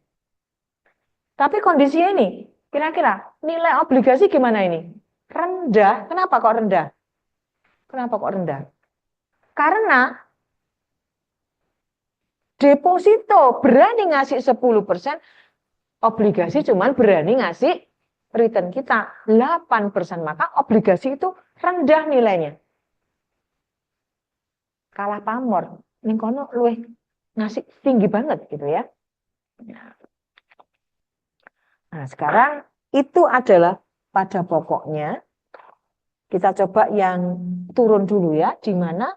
Tapi kondisinya ini, kira-kira nilai obligasi gimana ini? Rendah. Kenapa kok rendah? Kenapa kok rendah? Karena deposito berani ngasih 10%, obligasi cuman berani ngasih return kita 8%. Maka obligasi itu rendah nilainya. Kalah pamor. Ning kono luwih ngasih tinggi banget gitu ya. Nah, sekarang itu adalah pada pokoknya. Kita coba yang turun dulu ya, di mana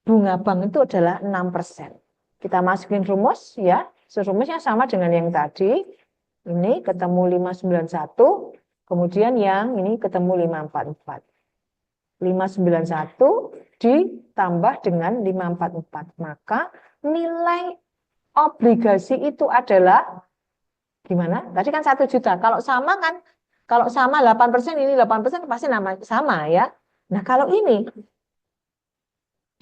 bunga bank itu adalah 6%. Kita masukin rumus ya, rumusnya sama dengan yang tadi. Ini ketemu 591, kemudian yang ini ketemu 544. 591 ditambah dengan 544. Maka nilai obligasi itu adalah gimana? Tadi kan 1 juta. Kalau sama kan, kalau sama 8%, ini 8% pasti sama ya. Nah, kalau ini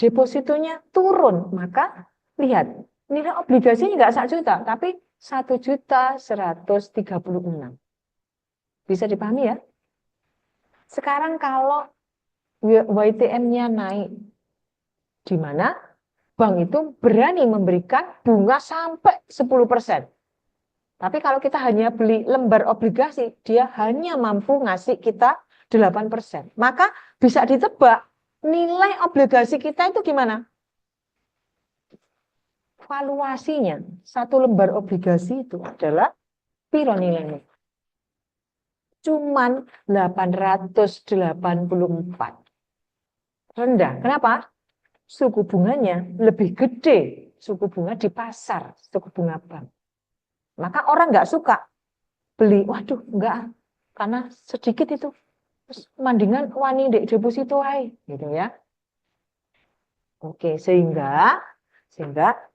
depositonya turun, maka lihat, nilai obligasinya nggak 1 juta, tapi 1.136. Bisa dipahami ya? Sekarang kalau YTM-nya naik, di mana bank itu berani memberikan bunga sampai 10%. Tapi kalau kita hanya beli lembar obligasi, dia hanya mampu ngasih kita 8%. Maka bisa ditebak nilai obligasi kita itu gimana? Valuasinya, satu lembar obligasi itu adalah piro nilainya? Cuman 884. Rendah. Kenapa? Suku bunganya lebih gede suku bunga di pasar, suku bunga bank. Maka orang nggak suka beli, waduh enggak, karena sedikit itu. Terus mandingan wani dek deposito ae, gitu ya. Oke, sehingga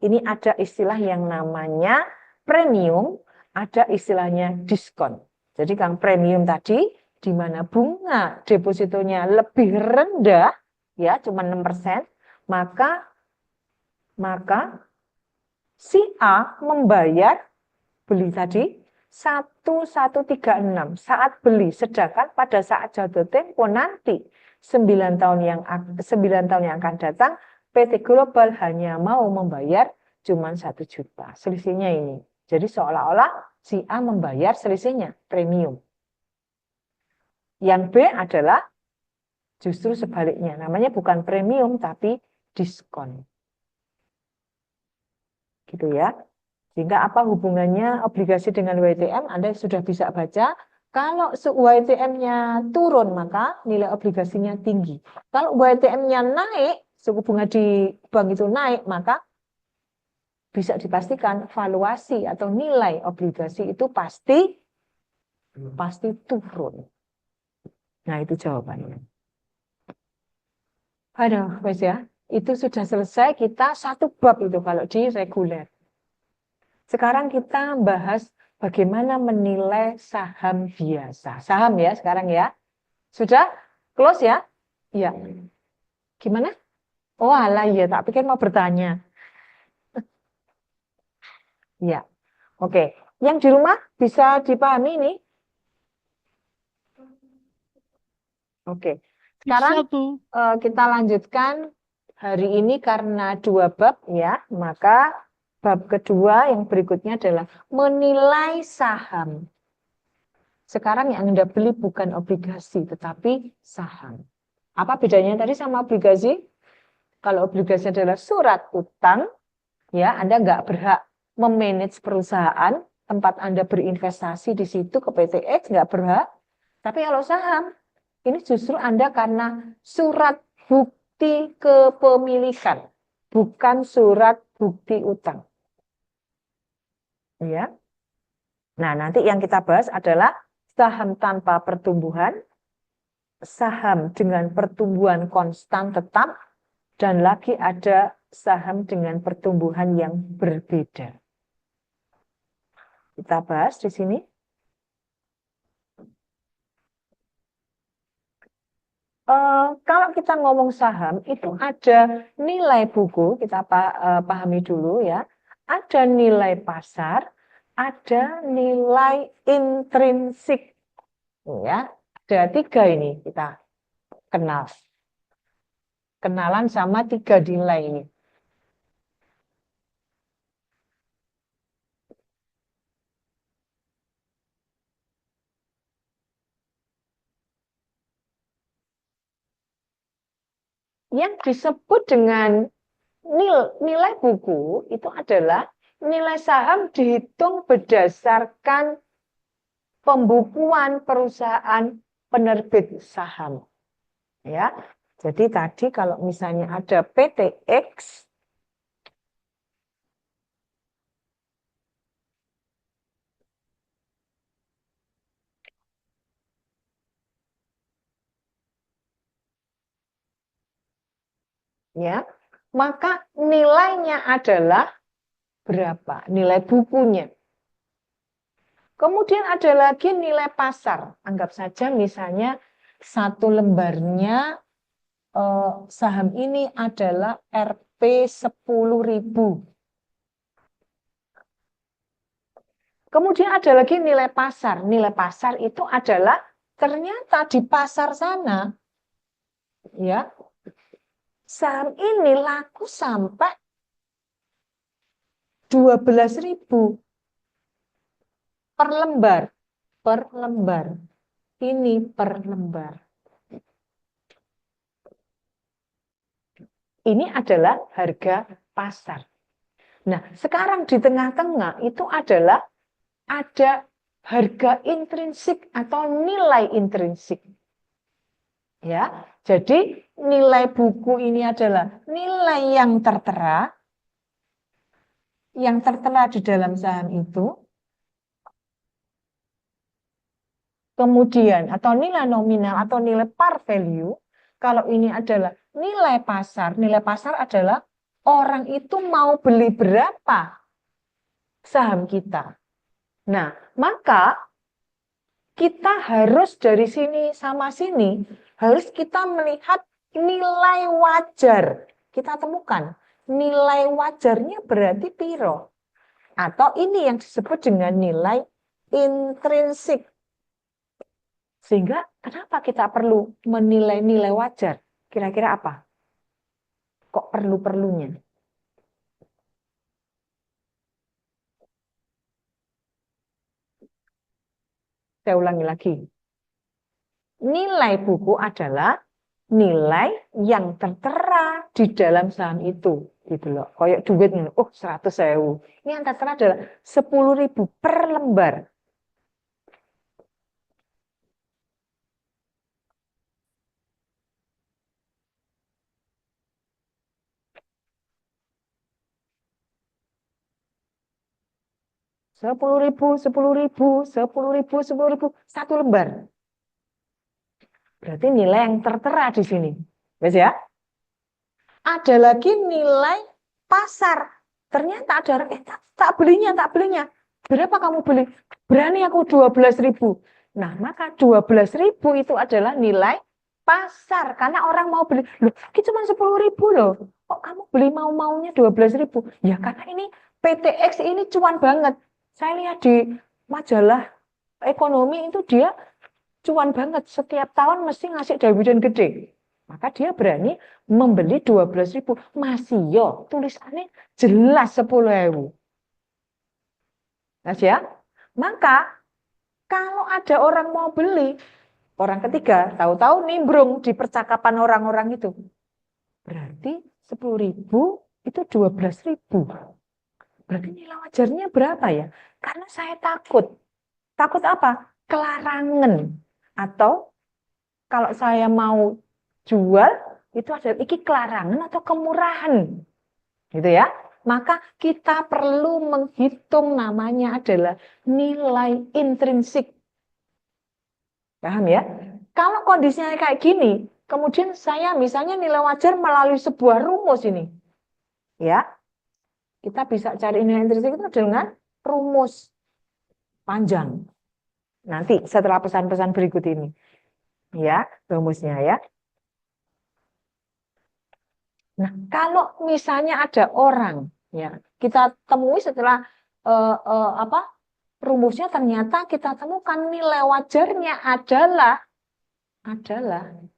ini ada istilah yang namanya premium, ada istilahnya diskon. Jadi Kang premium tadi di mana bunga depositonya lebih rendah ya, cuma 6%, maka si A membayar beli tadi 1136 saat beli, sedangkan pada saat jatuh tempo nanti 9 tahun yang akan datang PT Global hanya mau membayar cuma 1 juta. Selisihnya ini. Jadi seolah-olah si A membayar selisihnya, premium. Yang B adalah justru sebaliknya, namanya bukan premium tapi diskon. Gitu ya. Sehingga apa hubungannya obligasi dengan YTM? Anda sudah bisa baca. Kalau YTM-nya turun, maka nilai obligasinya tinggi. Kalau YTM-nya naik, suku bunga di bank itu naik, maka bisa dipastikan valuasi atau nilai obligasi itu pasti turun. Nah, itu jawabannya. Aduh, wes ya. Itu sudah selesai, kita satu bab itu kalau di reguler. Sekarang kita bahas bagaimana menilai saham biasa. Saham ya sekarang ya. Sudah close ya? Iya. Gimana? Oh alah ya, tak pikir mau bertanya. Ya. Oke. Yang di rumah bisa dipahami ini? Oke. Bisa, Sekarang Bu. kita lanjutkan hari ini karena dua bab ya, maka bab kedua yang berikutnya adalah menilai saham. Sekarang yang Anda beli bukan obligasi, tetapi saham. Apa bedanya tadi sama obligasi? Kalau obligasi adalah surat utang, ya Anda nggak berhak memanage perusahaan, tempat Anda berinvestasi di situ ke PTX, nggak berhak. Tapi kalau saham, ini justru Anda karena surat bukti kepemilikan, bukan surat bukti utang. Ya. Nah, nanti yang kita bahas adalah saham tanpa pertumbuhan, saham dengan pertumbuhan konstan tetap, dan lagi ada saham dengan pertumbuhan yang berbeda. Kita bahas di sini. Kalau kita ngomong saham, itu ada nilai buku, kita pahami dulu ya. Ada nilai pasar, ada nilai intrinsik. Ya, ada tiga ini kita kenal. Kenalan sama tiga nilai ini. Yang disebut dengan nilai buku itu adalah nilai saham dihitung berdasarkan pembukuan perusahaan penerbit saham. Ya. Jadi tadi kalau misalnya ada PTX, ya, maka nilainya adalah berapa? Nilai bukunya. Kemudian ada lagi nilai pasar. Anggap saja misalnya satu lembarnya saham ini adalah Rp 10.000. Kemudian ada lagi nilai pasar. Nilai pasar itu adalah ternyata di pasar sana, ya, saham ini laku sampai 12.000 per lembar. Per lembar. Ini per lembar. Ini adalah harga pasar. Nah, sekarang di tengah-tengah itu adalah ada harga intrinsik atau nilai intrinsik. Ya, jadi nilai buku ini adalah nilai yang tertera di dalam saham itu. Kemudian atau nilai nominal atau nilai par value, kalau ini adalah nilai pasar adalah orang itu mau beli berapa saham kita. Nah, maka kita harus dari sini sama sini, harus kita melihat nilai wajar. Kita temukan nilai wajarnya berarti piro. Atau ini yang disebut dengan nilai intrinsik. Sehingga kenapa kita perlu menilai nilai wajar? Kira-kira apa? Kok Saya ulangi lagi. Nilai buku adalah nilai yang tertera di dalam saham itu. Gitu loh. Kayak duit, 100.000. Ini yang tertera adalah 10.000 per lembar. Sepuluh ribu, 10.000, 10.000, 10.000, satu lembar. Berarti nilai yang tertera di sini. Guys ya. Ada lagi nilai pasar. Ternyata ada orang, tak belinya. Berapa kamu beli? Berani aku 12.000. Nah, maka 12.000 itu adalah nilai pasar. Karena orang mau beli. Loh, ini cuma 10.000 loh. Kok kamu beli mau-maunya 12.000? Ya karena ini PTX ini cuan banget. Saya lihat di majalah ekonomi itu dia cuan banget. Setiap tahun mesti ngasih dividen gede. Maka dia berani membeli 12.000. Masih yo, tulisannya jelas 10.000. Nah, ya. Maka kalau ada orang mau beli, orang ketiga tahu-tahu nimbrung di percakapan orang-orang itu. Berarti 10.000 itu 12.000. Berarti nilai wajarnya berapa ya? Karena saya takut. Takut apa? Kelarangan. Atau kalau saya mau jual, itu ada iki kelarangan atau kemurahan. Gitu ya. Maka kita perlu menghitung namanya adalah nilai intrinsik. Paham ya? Kalau kondisinya kayak gini, kemudian saya misalnya nilai wajar melalui sebuah rumus ini. Ya. Kita bisa cari nilai intrinsik itu dengan rumus panjang. Nanti setelah pesan-pesan berikut ini. Ya, rumusnya ya. Nah, kalau misalnya ada orang, ya, kita temui setelah rumusnya ternyata kita temukan nilai wajarnya adalah 11.000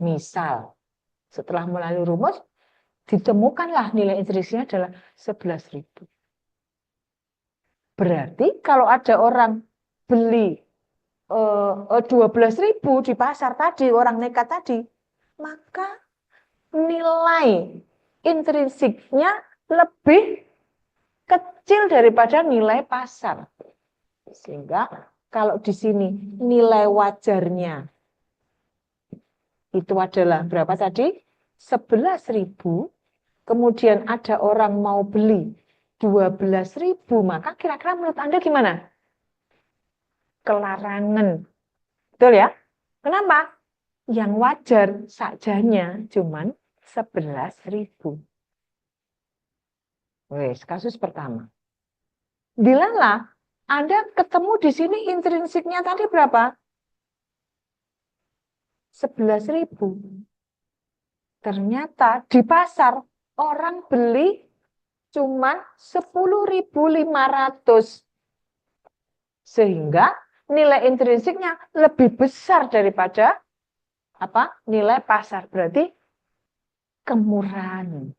misal. Setelah melalui rumus ditemukanlah nilai intrinsiknya adalah 11.000. Berarti kalau ada orang beli 12.000 di pasar tadi, orang nekat tadi, maka nilai intrinsiknya lebih kecil daripada nilai pasar. Sehingga kalau di sini nilai wajarnya itu adalah berapa tadi? 11.000. Kemudian ada orang mau beli 12.000, maka kira-kira menurut Anda gimana? Kelarangan. Betul ya? Kenapa? Yang wajar sajanya cuman 11.000. Wes, kasus pertama. Dilala, Anda ketemu di sini intrinsiknya tadi berapa? 11.000. Ternyata di pasar orang beli cuma 10.500. Sehingga nilai intrinsiknya lebih besar daripada nilai pasar. Berarti kemurahan.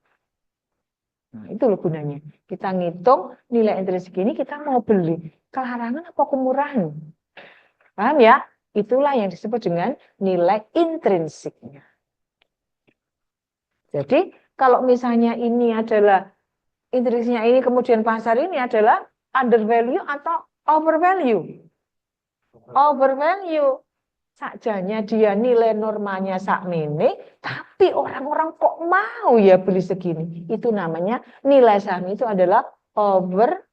Nah, itu loh gunanya. Kita ngitung nilai intrinsik ini kita mau beli kelarangan apa kemurahan. Paham ya? Itulah yang disebut dengan nilai intrinsiknya. Jadi kalau misalnya ini adalah intrinsiknya ini kemudian pasar ini adalah undervalue atau overvalue. Overvalue. Sakjanya dia nilai normanya sakmene, tapi orang-orang kok mau ya beli segini. Itu namanya nilai saham itu adalah overvalue.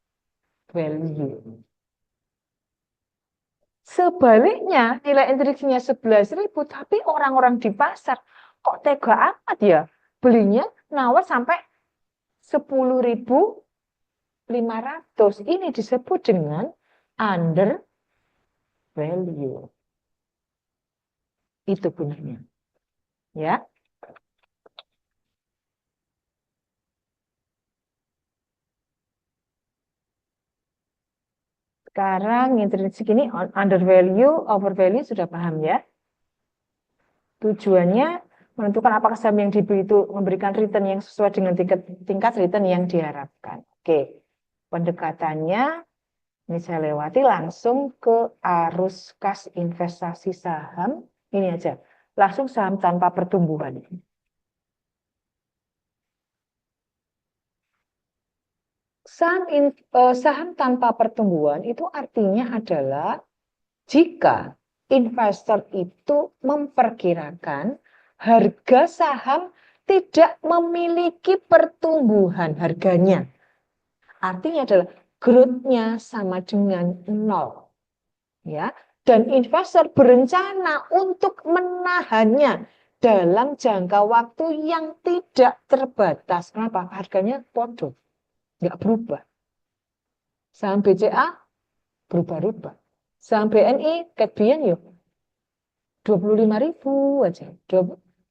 Sebaliknya nilai intrinsiknya 11.000, tapi orang-orang di pasar kok tega amat ya belinya nawar sampai 10.500. Ini disebut dengan undervalue. Itu gunanya. Ya. Sekarang intrinsik ini undervalue, overvalue sudah paham ya. Tujuannya menentukan apakah saham yang dibeli itu memberikan return yang sesuai dengan tingkat return yang diharapkan. Oke. Pendekatannya Ini saya lewati langsung ke arus kas investasi saham. Ini aja, langsung saham tanpa pertumbuhan. Saham tanpa pertumbuhan itu artinya adalah jika investor itu memperkirakan harga saham tidak memiliki pertumbuhan harganya. Artinya adalah growth-nya sama dengan 0. Ya, dan investor berencana untuk menahannya dalam jangka waktu yang tidak terbatas. Kenapa? Harganya podo, nggak berubah. Saham BCA berubah-ubah. Saham BNI, Ketbian yuk 25.000 aja.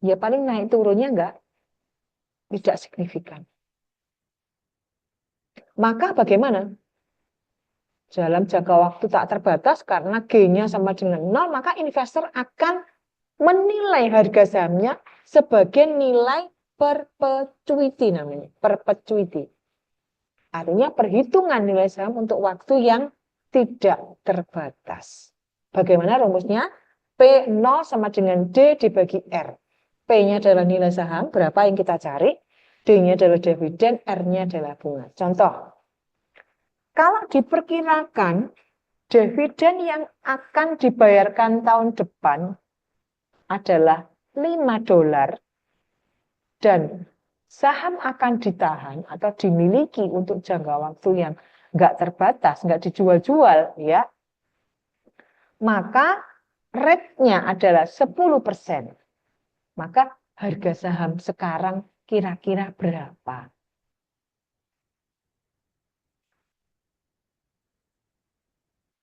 Ya paling naik turunnya tidak signifikan. Maka bagaimana? Dalam jangka waktu tak terbatas karena G-nya sama dengan 0, maka investor akan menilai harga sahamnya sebagai nilai perpetuity namanya, perpetuity. Artinya perhitungan nilai saham untuk waktu yang tidak terbatas. Bagaimana rumusnya? P0 sama dengan D dibagi R. P-nya adalah nilai saham, berapa yang kita cari. D-nya adalah dividen, R-nya adalah bunga. Contoh, kalau diperkirakan dividen yang akan dibayarkan tahun depan adalah $5 dan saham akan ditahan atau dimiliki untuk jangka waktu yang nggak terbatas, nggak dijual-jual, ya, maka rate-nya adalah 10%. Maka harga saham sekarang kira-kira berapa?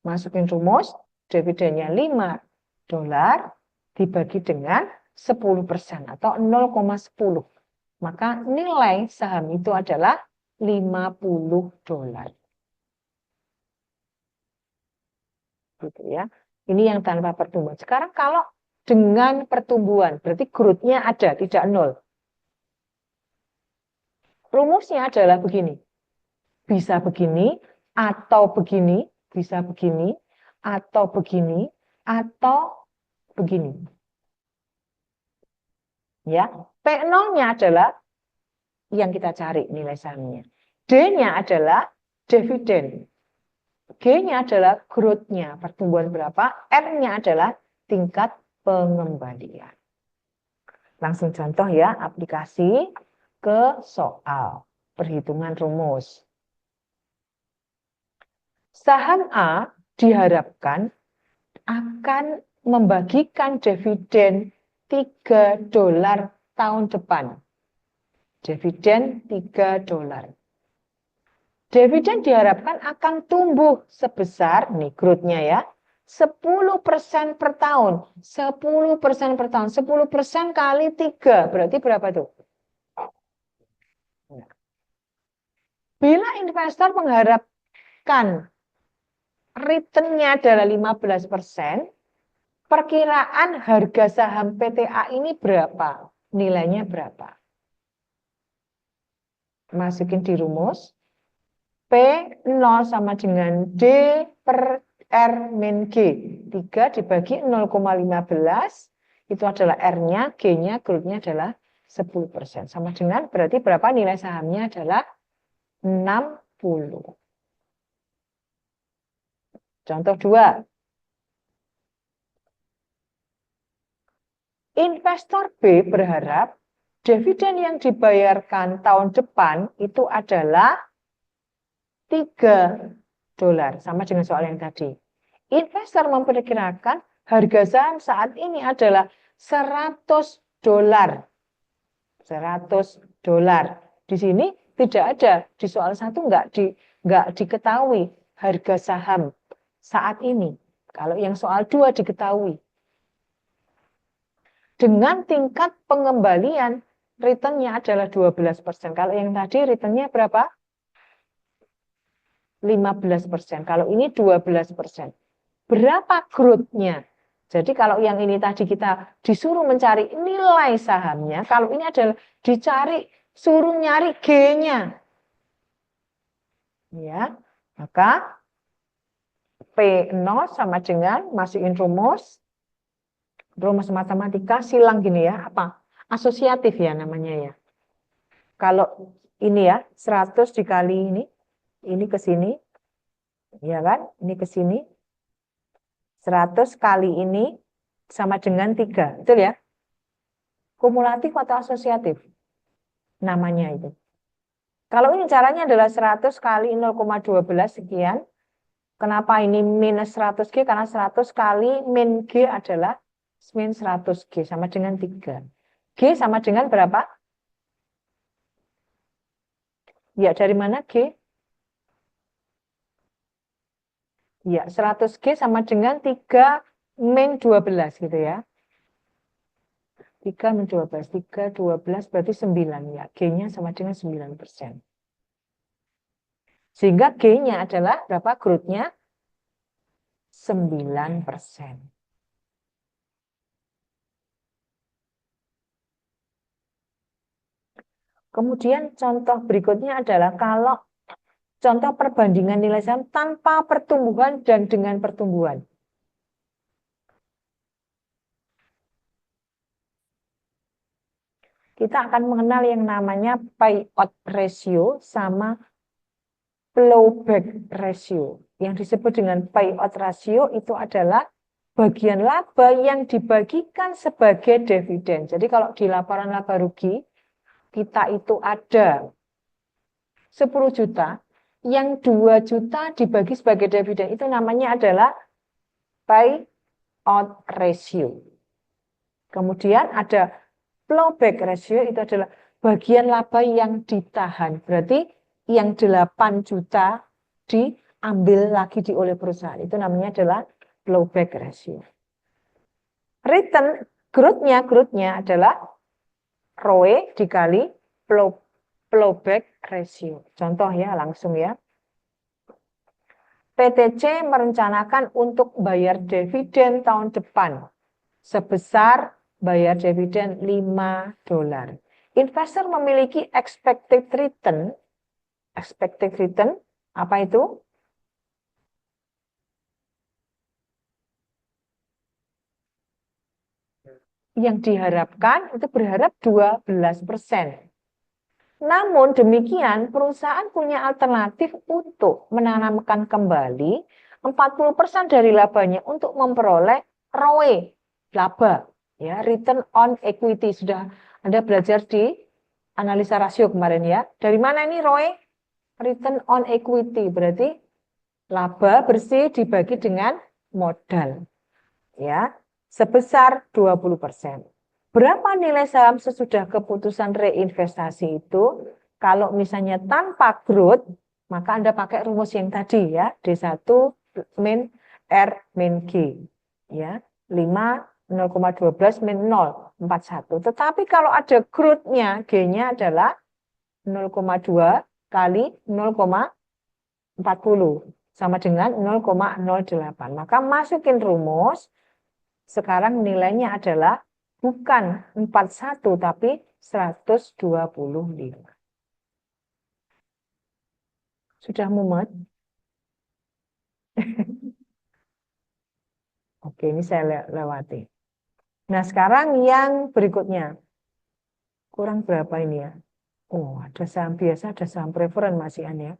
Masukin rumus, dividennya $5 dibagi dengan 10% atau 0,10. Maka nilai saham itu adalah $50. Gitu ya. Ini yang tanpa pertumbuhan. Sekarang kalau dengan pertumbuhan, berarti growth-nya ada, tidak 0. Rumusnya adalah begini. Bisa begini, atau begini, bisa begini, atau begini, atau begini. Ya, P0-nya adalah yang kita cari nilai sahamnya. D-nya adalah dividen. G-nya adalah growth-nya, pertumbuhan berapa. R-nya adalah tingkat pengembalian. Langsung contoh ya, aplikasi ke soal perhitungan rumus. Saham A diharapkan akan membagikan dividen $3 tahun depan. Dividen $3. Dividen diharapkan akan tumbuh sebesar, nih growth-nya ya, 10% per tahun. 10% per tahun. 10% kali 3. Berarti berapa tuh? Bila investor mengharapkan return-nya adalah 15%, perkiraan harga saham PTA ini berapa? Nilainya berapa? Masukin di rumus. P0 sama dengan D per R min G. 3 dibagi 0,15. Itu adalah R-nya, G-nya, growth-nya adalah 10%. Sama dengan berarti berapa nilai sahamnya adalah 60. Contoh 2. Investor B berharap dividen yang dibayarkan tahun depan itu adalah $3. Sama dengan soal yang tadi. Investor memperkirakan harga saham saat ini adalah $100. $100. Di sini tidak ada, di soal 1 nggak diketahui harga saham saat ini. Kalau yang soal 2 diketahui. Dengan tingkat pengembalian, return-nya adalah 12%. Kalau yang tadi return-nya berapa? 15%. Kalau ini 12%. Berapa growth-nya? Jadi kalau yang ini tadi kita disuruh mencari nilai sahamnya, kalau ini adalah suruh nyari G-nya. Ya, maka P0 sama dengan, masukin rumus matematika, silang gini ya, apa? Asosiatif ya namanya ya. Kalau ini ya, 100 dikali ini ke sini, ya kan? Ini ke sini, 100 kali ini sama dengan 3, betul ya? Kumulatif atau asosiatif? Namanya itu. Kalau ini caranya adalah 100 kali 0,12 sekian. Kenapa ini minus 100G? Karena 100 kali min G adalah min 100G sama dengan 3. G sama dengan berapa? Ya, dari mana G? Ya, 100G sama dengan 3 min 12 gitu ya. 3 min 12, 3, 12 berarti 9 ya. G-nya sama dengan 9%. Sehingga G-nya adalah berapa? Growth-nya 9%. Kemudian contoh berikutnya adalah kalau contoh perbandingan nilai saham tanpa pertumbuhan dan dengan pertumbuhan. Kita akan mengenal yang namanya payout ratio sama plowback ratio. Yang disebut dengan payout ratio itu adalah bagian laba yang dibagikan sebagai dividen. Jadi kalau di laporan laba rugi, kita itu ada 10 juta, yang 2 juta dibagi sebagai dividen. Itu namanya adalah payout ratio. Kemudian ada plowback ratio, itu adalah bagian laba yang ditahan. Berarti yang 8 juta diambil lagi oleh perusahaan. Itu namanya adalah plowback ratio. Return growth-nya adalah ROE dikali plowback ratio. Contoh ya, langsung ya. PTC merencanakan untuk bayar dividen tahun depan sebesar bayar dividen $5. Investor memiliki expected return. Expected return apa itu? Yang diharapkan itu berharap 12%. Namun demikian, perusahaan punya alternatif untuk menanamkan kembali 40% dari labanya untuk memperoleh ROE, laba, ya, return on equity. Sudah Anda belajar di analisa rasio kemarin ya. Dari mana ini ROE? Return on equity, berarti laba bersih dibagi dengan modal. Ya, sebesar 20%. Berapa nilai saham sesudah keputusan reinvestasi itu? Kalau misalnya tanpa growth, maka Anda pakai rumus yang tadi ya, D1 min R min G. Ya, 5 0,12 min 0,41. Tetapi kalau ada growth-nya, G-nya adalah 0,2 kali 0,40 sama dengan 0,08. Maka masukin rumus, sekarang nilainya adalah bukan 41 tapi 125. Sudah mumet? Oke, ini saya lewati. Nah, sekarang yang berikutnya. Kurang berapa ini ya? Oh, ada saham biasa, ada saham preferen masih ya.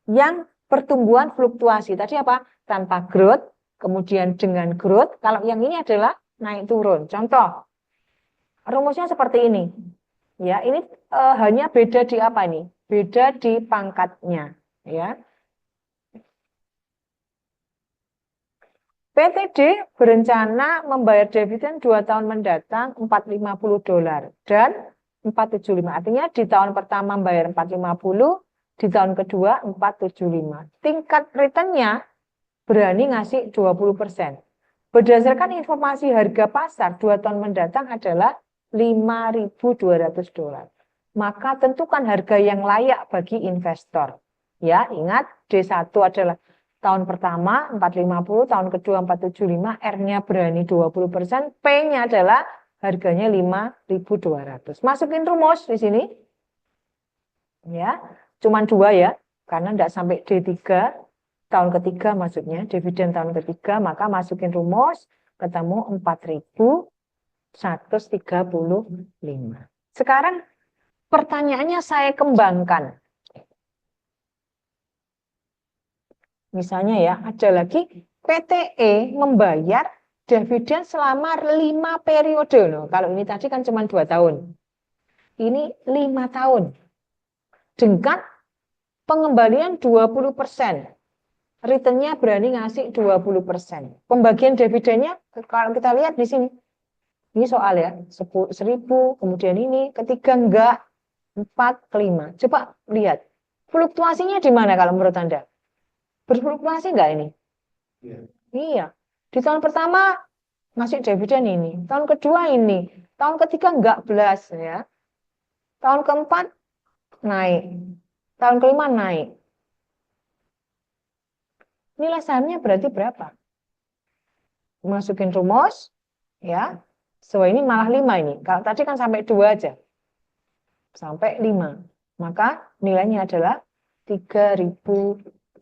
Yang pertumbuhan fluktuasi. Tadi apa? Tanpa growth, kemudian dengan growth. Kalau yang ini adalah naik turun. Contoh, rumusnya seperti ini. Ya, ini hanya beda di apa nih? Beda di pangkatnya, ya. PTD berencana membayar dividen 2 tahun mendatang $450 dan 475. Artinya di tahun pertama membayar 450, di tahun kedua 475. Tingkat returnnya berani ngasih 20%. Berdasarkan informasi harga pasar 2 tahun mendatang adalah $5.200. Maka tentukan harga yang layak bagi investor. Ya, ingat D1 adalah tahun pertama 450, tahun kedua 475, R-nya berani 20%, P-nya adalah harganya 5.200. Masukin rumus di sini. Ya, cuman 2 ya, karena tidak sampai D3. tahun ketiga maksudnya, dividen tahun ketiga, maka masukin rumus, ketemu 4.135. Sekarang pertanyaannya saya kembangkan. Misalnya ya, ada lagi PTE membayar dividen selama 5 periode. Loh. Kalau ini tadi kan cuma 2 tahun. Ini 5 tahun. Dengan pengembalian 20%. Returnnya berani ngasih 20%. Pembagian dividennya, kalau kita lihat di sini. Ini soal ya, 1.000, kemudian ini, ketiga enggak, 4, kelima. Coba lihat, fluktuasinya di mana kalau menurut Anda? Berfluktuasi enggak ini? Iya. Di tahun pertama ngasih dividen ini, tahun kedua ini, tahun ketiga enggak belas ya. Tahun keempat naik, tahun kelima naik. Nilai sahamnya berarti berapa? Masukin rumus, ya. So ini malah 5 ini. Kalau tadi kan sampai 2 aja. Sampai 5. Maka nilainya adalah 3.081.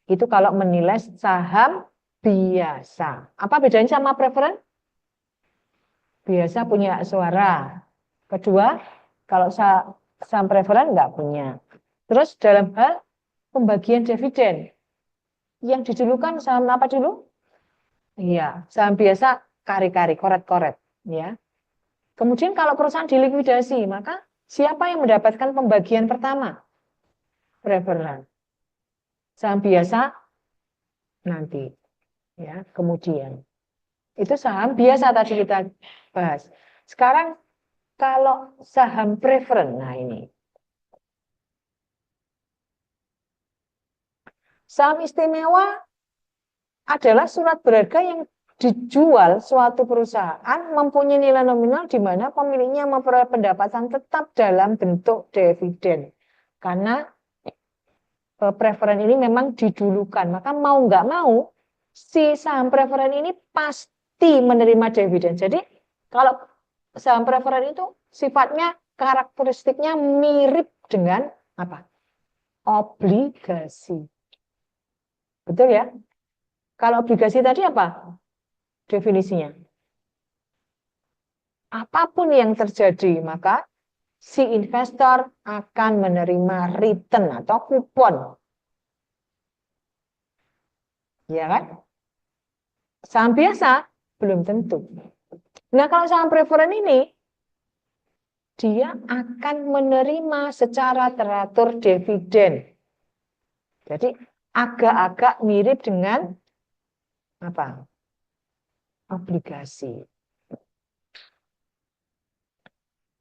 Itu kalau menilai saham biasa. Apa bedanya sama preferen? Biasa punya suara. Kedua, kalau saham preferen nggak punya. Terus dalam hal pembagian dividen, yang didulukan saham apa dulu? Iya, saham biasa kari-kari, koret-koret. Ya. Kemudian kalau perusahaan dilikuidasi, maka siapa yang mendapatkan pembagian pertama? Preferen. Saham biasa nanti. Ya, kemudian. Itu saham biasa tadi kita bahas. Sekarang kalau saham preferen, nah ini. Saham istimewa adalah surat berharga yang dijual suatu perusahaan mempunyai nilai nominal di mana pemiliknya memperoleh pendapatan tetap dalam bentuk dividen. Karena preferen ini memang didulukan, maka mau nggak mau si saham preferen ini pasti menerima dividen. Jadi kalau saham preferen itu sifatnya karakteristiknya mirip dengan apa? Obligasi. Betul ya? Kalau obligasi tadi apa definisinya? Apapun yang terjadi, maka si investor akan menerima return atau kupon. Ya kan? Saham biasa belum tentu. Nah, kalau saham preferen ini dia akan menerima secara teratur dividen. Jadi agak-agak mirip dengan apa? Obligasi.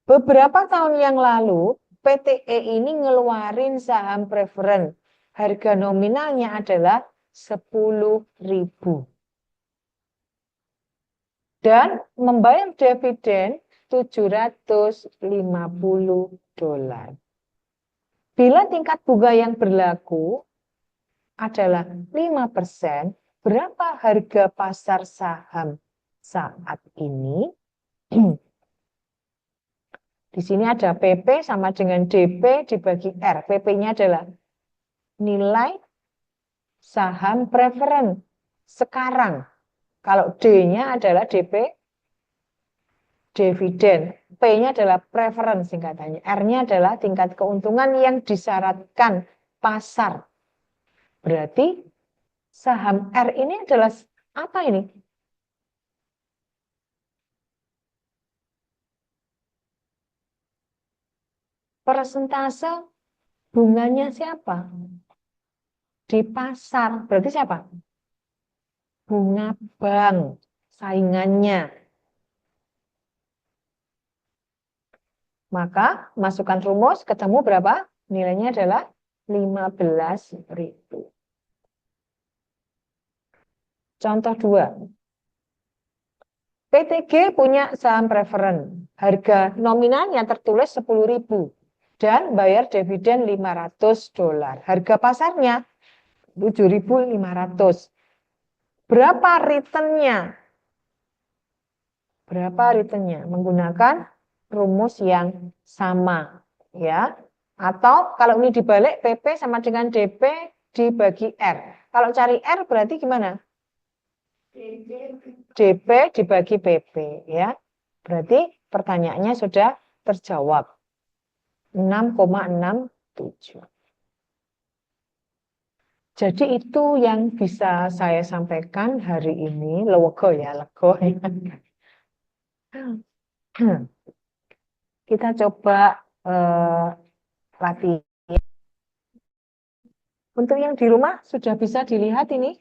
Beberapa tahun yang lalu, PTE ini ngeluarin saham preferen. Harga nominalnya adalah 10.000. Dan membayar dividen $750. Bila tingkat bunga yang berlaku adalah 5%, berapa harga pasar saham saat ini? Di sini ada PP sama dengan DP dibagi R. PP-nya adalah nilai saham preferen sekarang. Kalau D-nya adalah DP, dividen. P-nya adalah preferen singkatannya. R-nya adalah tingkat keuntungan yang disyaratkan pasar. Berarti saham R ini adalah apa ini? Persentase bunganya siapa? Di pasar. Berarti siapa? Bunga bank. Saingannya. Maka masukkan rumus, ketemu berapa? Nilainya adalah 15.000. Contoh 2. PTG punya saham preferen. Harga nominalnya tertulis 10.000 dan bayar dividen $500. Harga pasarnya 7.500. Berapa returnnya? Berapa returnnya? Menggunakan rumus yang sama, ya. Atau kalau ini dibalik, PP sama dengan DP dibagi R. Kalau cari R berarti gimana? DP dibagi PP, ya. Berarti pertanyaannya sudah terjawab. 6,67. Jadi itu yang bisa saya sampaikan hari ini. Lego ya, lego. Kita coba latih. Untuk yang di rumah sudah bisa dilihat ini?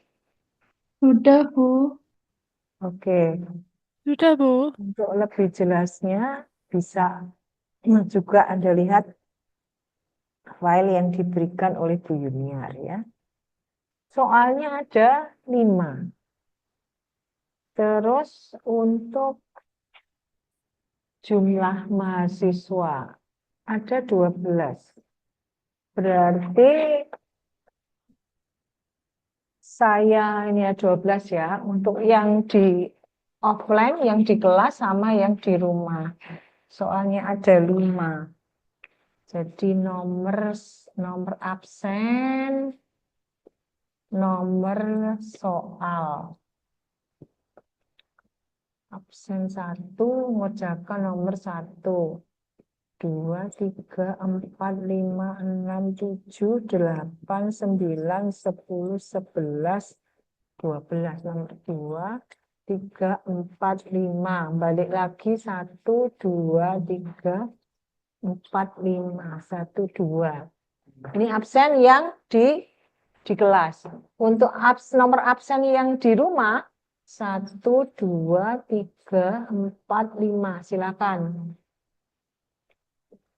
Sudah, Bu. Oke. Sudah, Bu. Untuk lebih jelasnya bisa juga Anda lihat file yang diberikan oleh Bu Yuniar ya. Soalnya ada 5. Terus untuk jumlah mahasiswa ada 12. Berarti saya ini ya 12 ya. Untuk yang di offline, yang di kelas sama yang di rumah. Soalnya ada 5. Jadi nomor absen, nomor soal. Absen 1, mengerjakan nomor 1. 2, 3, 4, 5, 6, 7, 8, 9, 10, 11, 12. Nomor 2, 3, 4, 5. Balik lagi 1, 2, 3, 4, 5. 1, 2. Ini absen yang di kelas. Untuk nomor absen yang di rumah, 1, 2, 3, 4, 5. Silakan.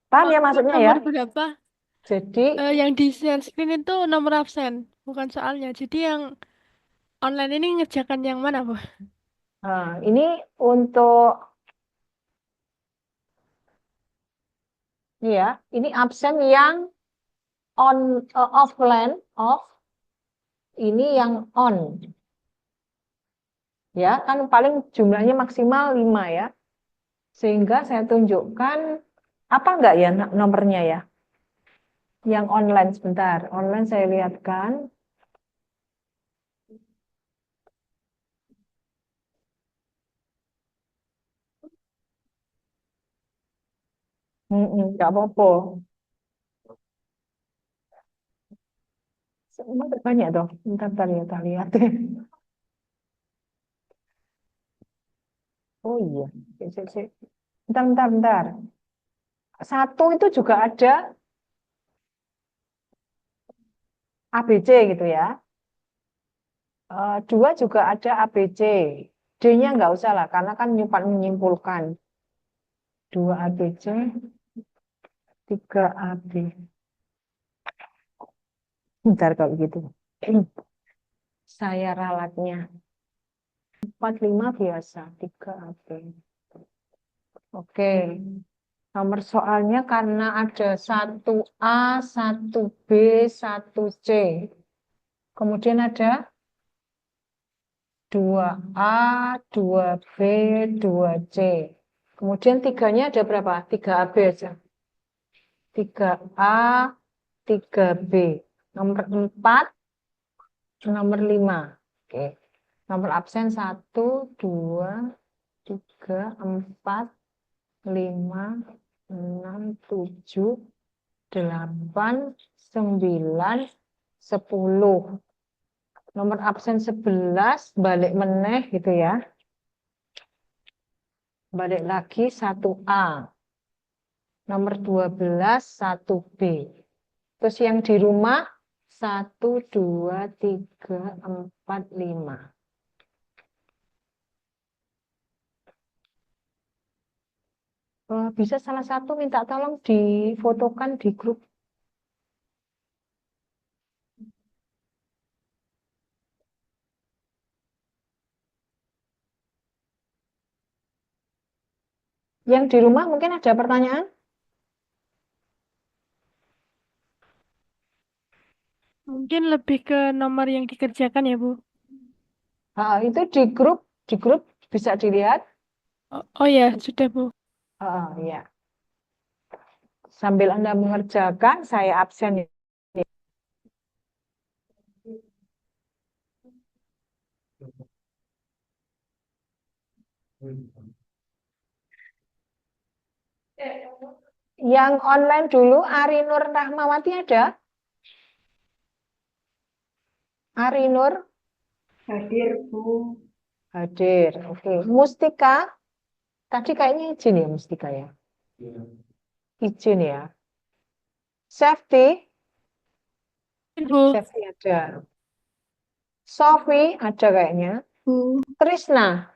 Paham ya maksudnya ya? Nomor berapa? Jadi Yang di share screen itu nomor absen, bukan soalnya. Jadi yang online ini ngerjakan yang mana, Bu? ini untuk ya, ini absen yang offline, off. Ini yang on. Ya, kan paling jumlahnya maksimal 5 ya. Sehingga saya tunjukkan apa enggak ya nomornya ya? Yang online sebentar. Online saya lihatkan. Enggak apa-apa. Semua banyak dong. Bentar ya, kita lihat. Oh iya. Bentar. 1 itu juga ada ABC gitu ya. 2 juga ada ABC. D-nya nggak usah lah, karena kan menyimpulkan. 2 ABC, 3 AB. Bentar kalau gitu. Saya ralatnya. 4, 5 biasa, 3 AB. Oke. Nomor soalnya karena ada 1A, 1B, 1C. Kemudian ada 2A, 2B, 2C. Kemudian 3-nya ada berapa? 3AB aja. 3A, 3B. Nomor 4, nomor 5. Oke. Nomor absen 1, 2, 3, 4, 5, 6, 7, 8, 9, 10. Nomor absen 11, balik meneh gitu ya. Balik lagi 1A. Nomor 12, 1B. Terus yang di rumah, 1, 2, 3, 4, 5. Bisa salah satu minta tolong difotokan di grup. Yang di rumah mungkin ada pertanyaan? Mungkin lebih ke nomor yang dikerjakan ya, Bu. Itu di grup bisa dilihat. Oh ya, sudah, Bu. Ya. Sambil Anda mengerjakan, saya absen. Yang online dulu, Ari Nur Rahmawati ada? Ari Nur? Hadir, Bu. Hadir, oke. Mustika? Tadi kayaknya izin ya Mustika ya? Izin ya. Safety? Bu, Safety ada. Sofi ada kayaknya. Bu. Trisna?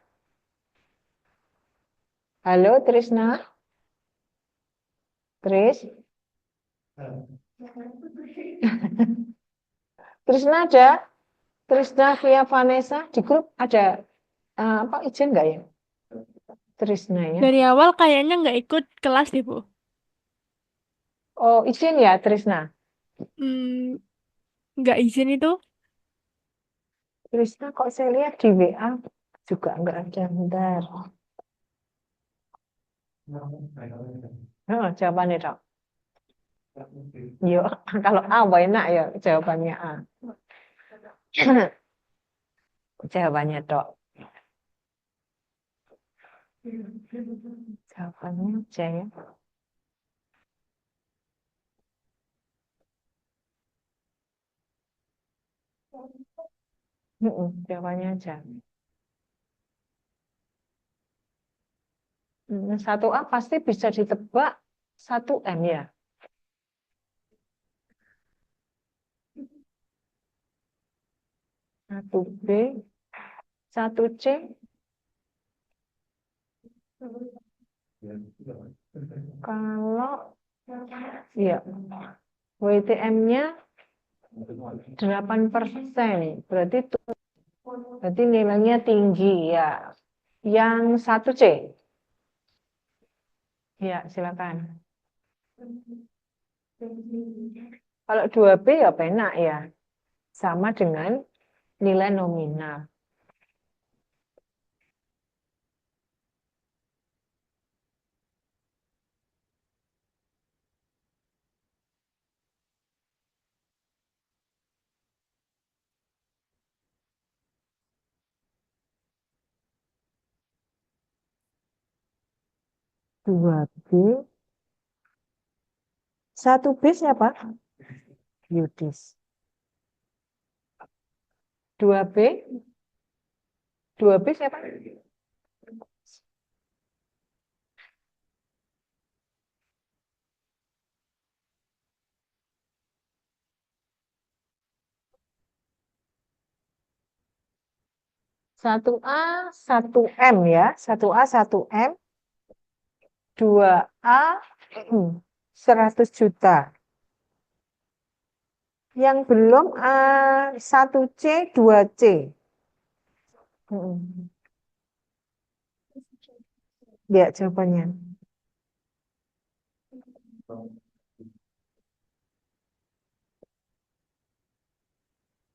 Halo Trisna? Tris? Trisna ada? Trisna via Vanessa di grup ada apa izin nggak ya? Trisna ya. dari awal kayaknya nggak ikut kelas deh, Bu. Oh izin ya Trisna. Hmm, nggak izin itu. Trisna kok saya lihat di WA juga nggak ada. Bentar. Oh, jawabannya dok. Yuk, kalau A enak ya jawabannya A. Jawabannya dok. Jawabannya C ya. Jawabannya aja. Satu A pasti bisa ditebak 1M ya. Satu B, satu C. Kalau ya WTM-nya 8%, berarti nilainya tinggi ya. Yang satu C. Ya, silakan. Kalau 2B ya penak ya. Sama dengan nilai nominal. Dua B. Satu B siapa? Yudis. Dua B. Dua B siapa? Satu A, satu M ya. Satu A, satu M. Dua A, 100 juta. Yang belum satu C, dua C. Ya, jawabannya.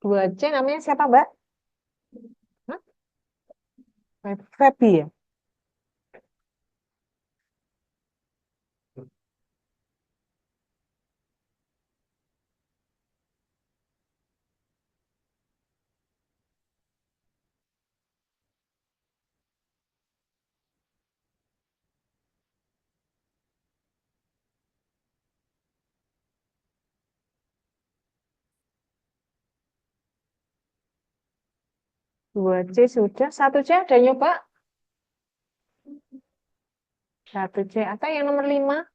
Dua C namanya siapa, Mbak? Hah? Febi ya? Dua C sudah. Satu C ada nyoba? Satu C. Atau yang nomor 5?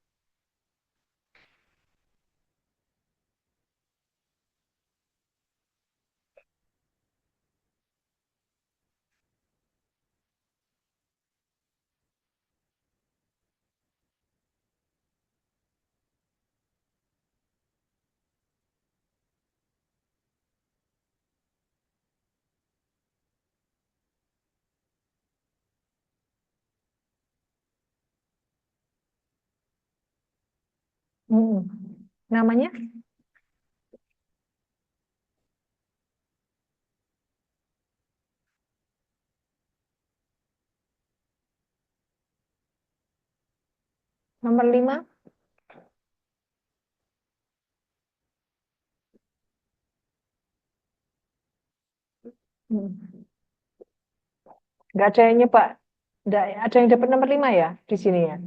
Namanya? Nomor 5? Nggak ada yang nyoba. Nggak ada yang dapat nomor 5 ya di sini ya.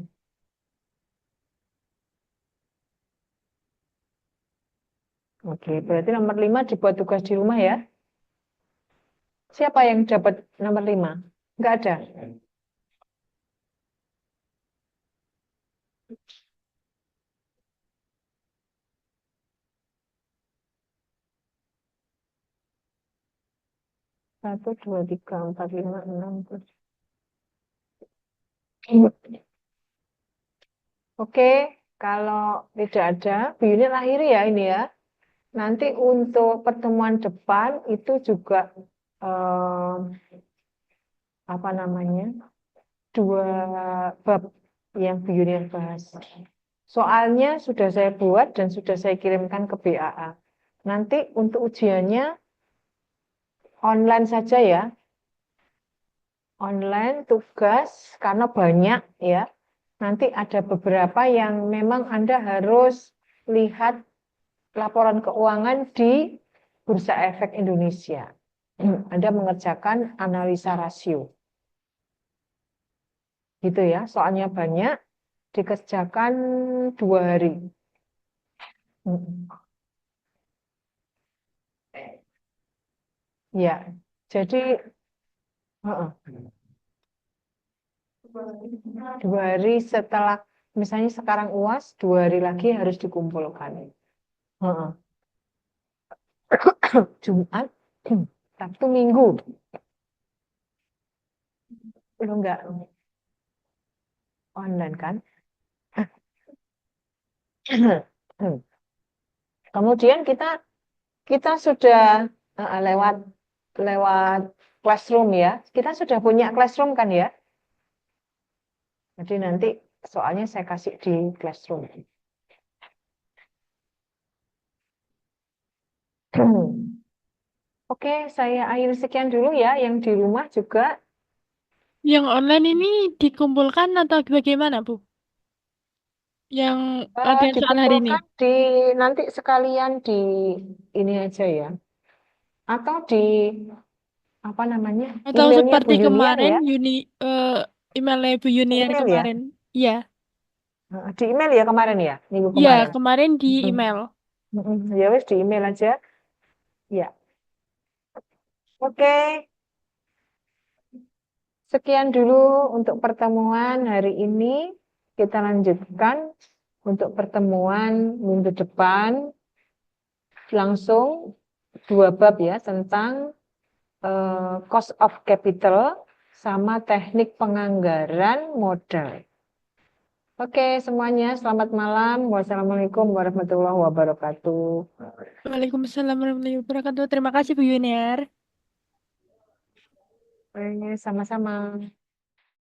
Oke, berarti nomor 5 dibuat tugas di rumah ya. Siapa yang dapat nomor 5? Nggak ada. Satu, dua, tiga, empat, lima, enam, tujuh. Oke, kalau tidak ada, Bu Yuni akhiri ya ini ya. Nanti untuk pertemuan depan itu juga apa namanya, 2 bab yang Bu Yuni bahas. Soalnya sudah saya buat dan sudah saya kirimkan ke BAA. Nanti untuk ujiannya online saja ya. Online tugas karena banyak ya. Nanti ada beberapa yang memang Anda harus lihat laporan keuangan di Bursa Efek Indonesia. Anda mengerjakan analisa rasio. Gitu ya, soalnya banyak, dikerjakan 2 hari. Ya, jadi 2 hari setelah, misalnya sekarang UAS, 2 hari lagi harus dikumpulkan. Jumat, Sabtu, Minggu. Belum enggak online kan? Kemudian kita sudah lewat classroom ya. Kita sudah punya classroom kan ya? Jadi nanti soalnya saya kasih di classroom. Oke, saya akhiri sekian dulu ya. Yang di rumah juga Yang online ini dikumpulkan atau bagaimana, Bu? Yang latihan soal hari ini. dikumpulkan nanti sekalian di ini aja ya. Atau di apa namanya? Atau Emailnya Bu seperti Yuniar kemarin, ya. emailnya Bu Di Yuniar email ya. kemarin. Iya, Di email ya kemarin ya, minggu iya kemarin. kemarin di email. Ya wes di email aja. Ya. Oke, sekian dulu untuk pertemuan hari ini. Kita lanjutkan untuk pertemuan minggu depan. Langsung 2 bab ya tentang cost of capital sama teknik penganggaran modal. Oke, semuanya selamat malam. Wassalamualaikum warahmatullahi wabarakatuh. Waalaikumsalam warahmatullahi wabarakatuh. Terima kasih Bu Yuniar. Sama-sama.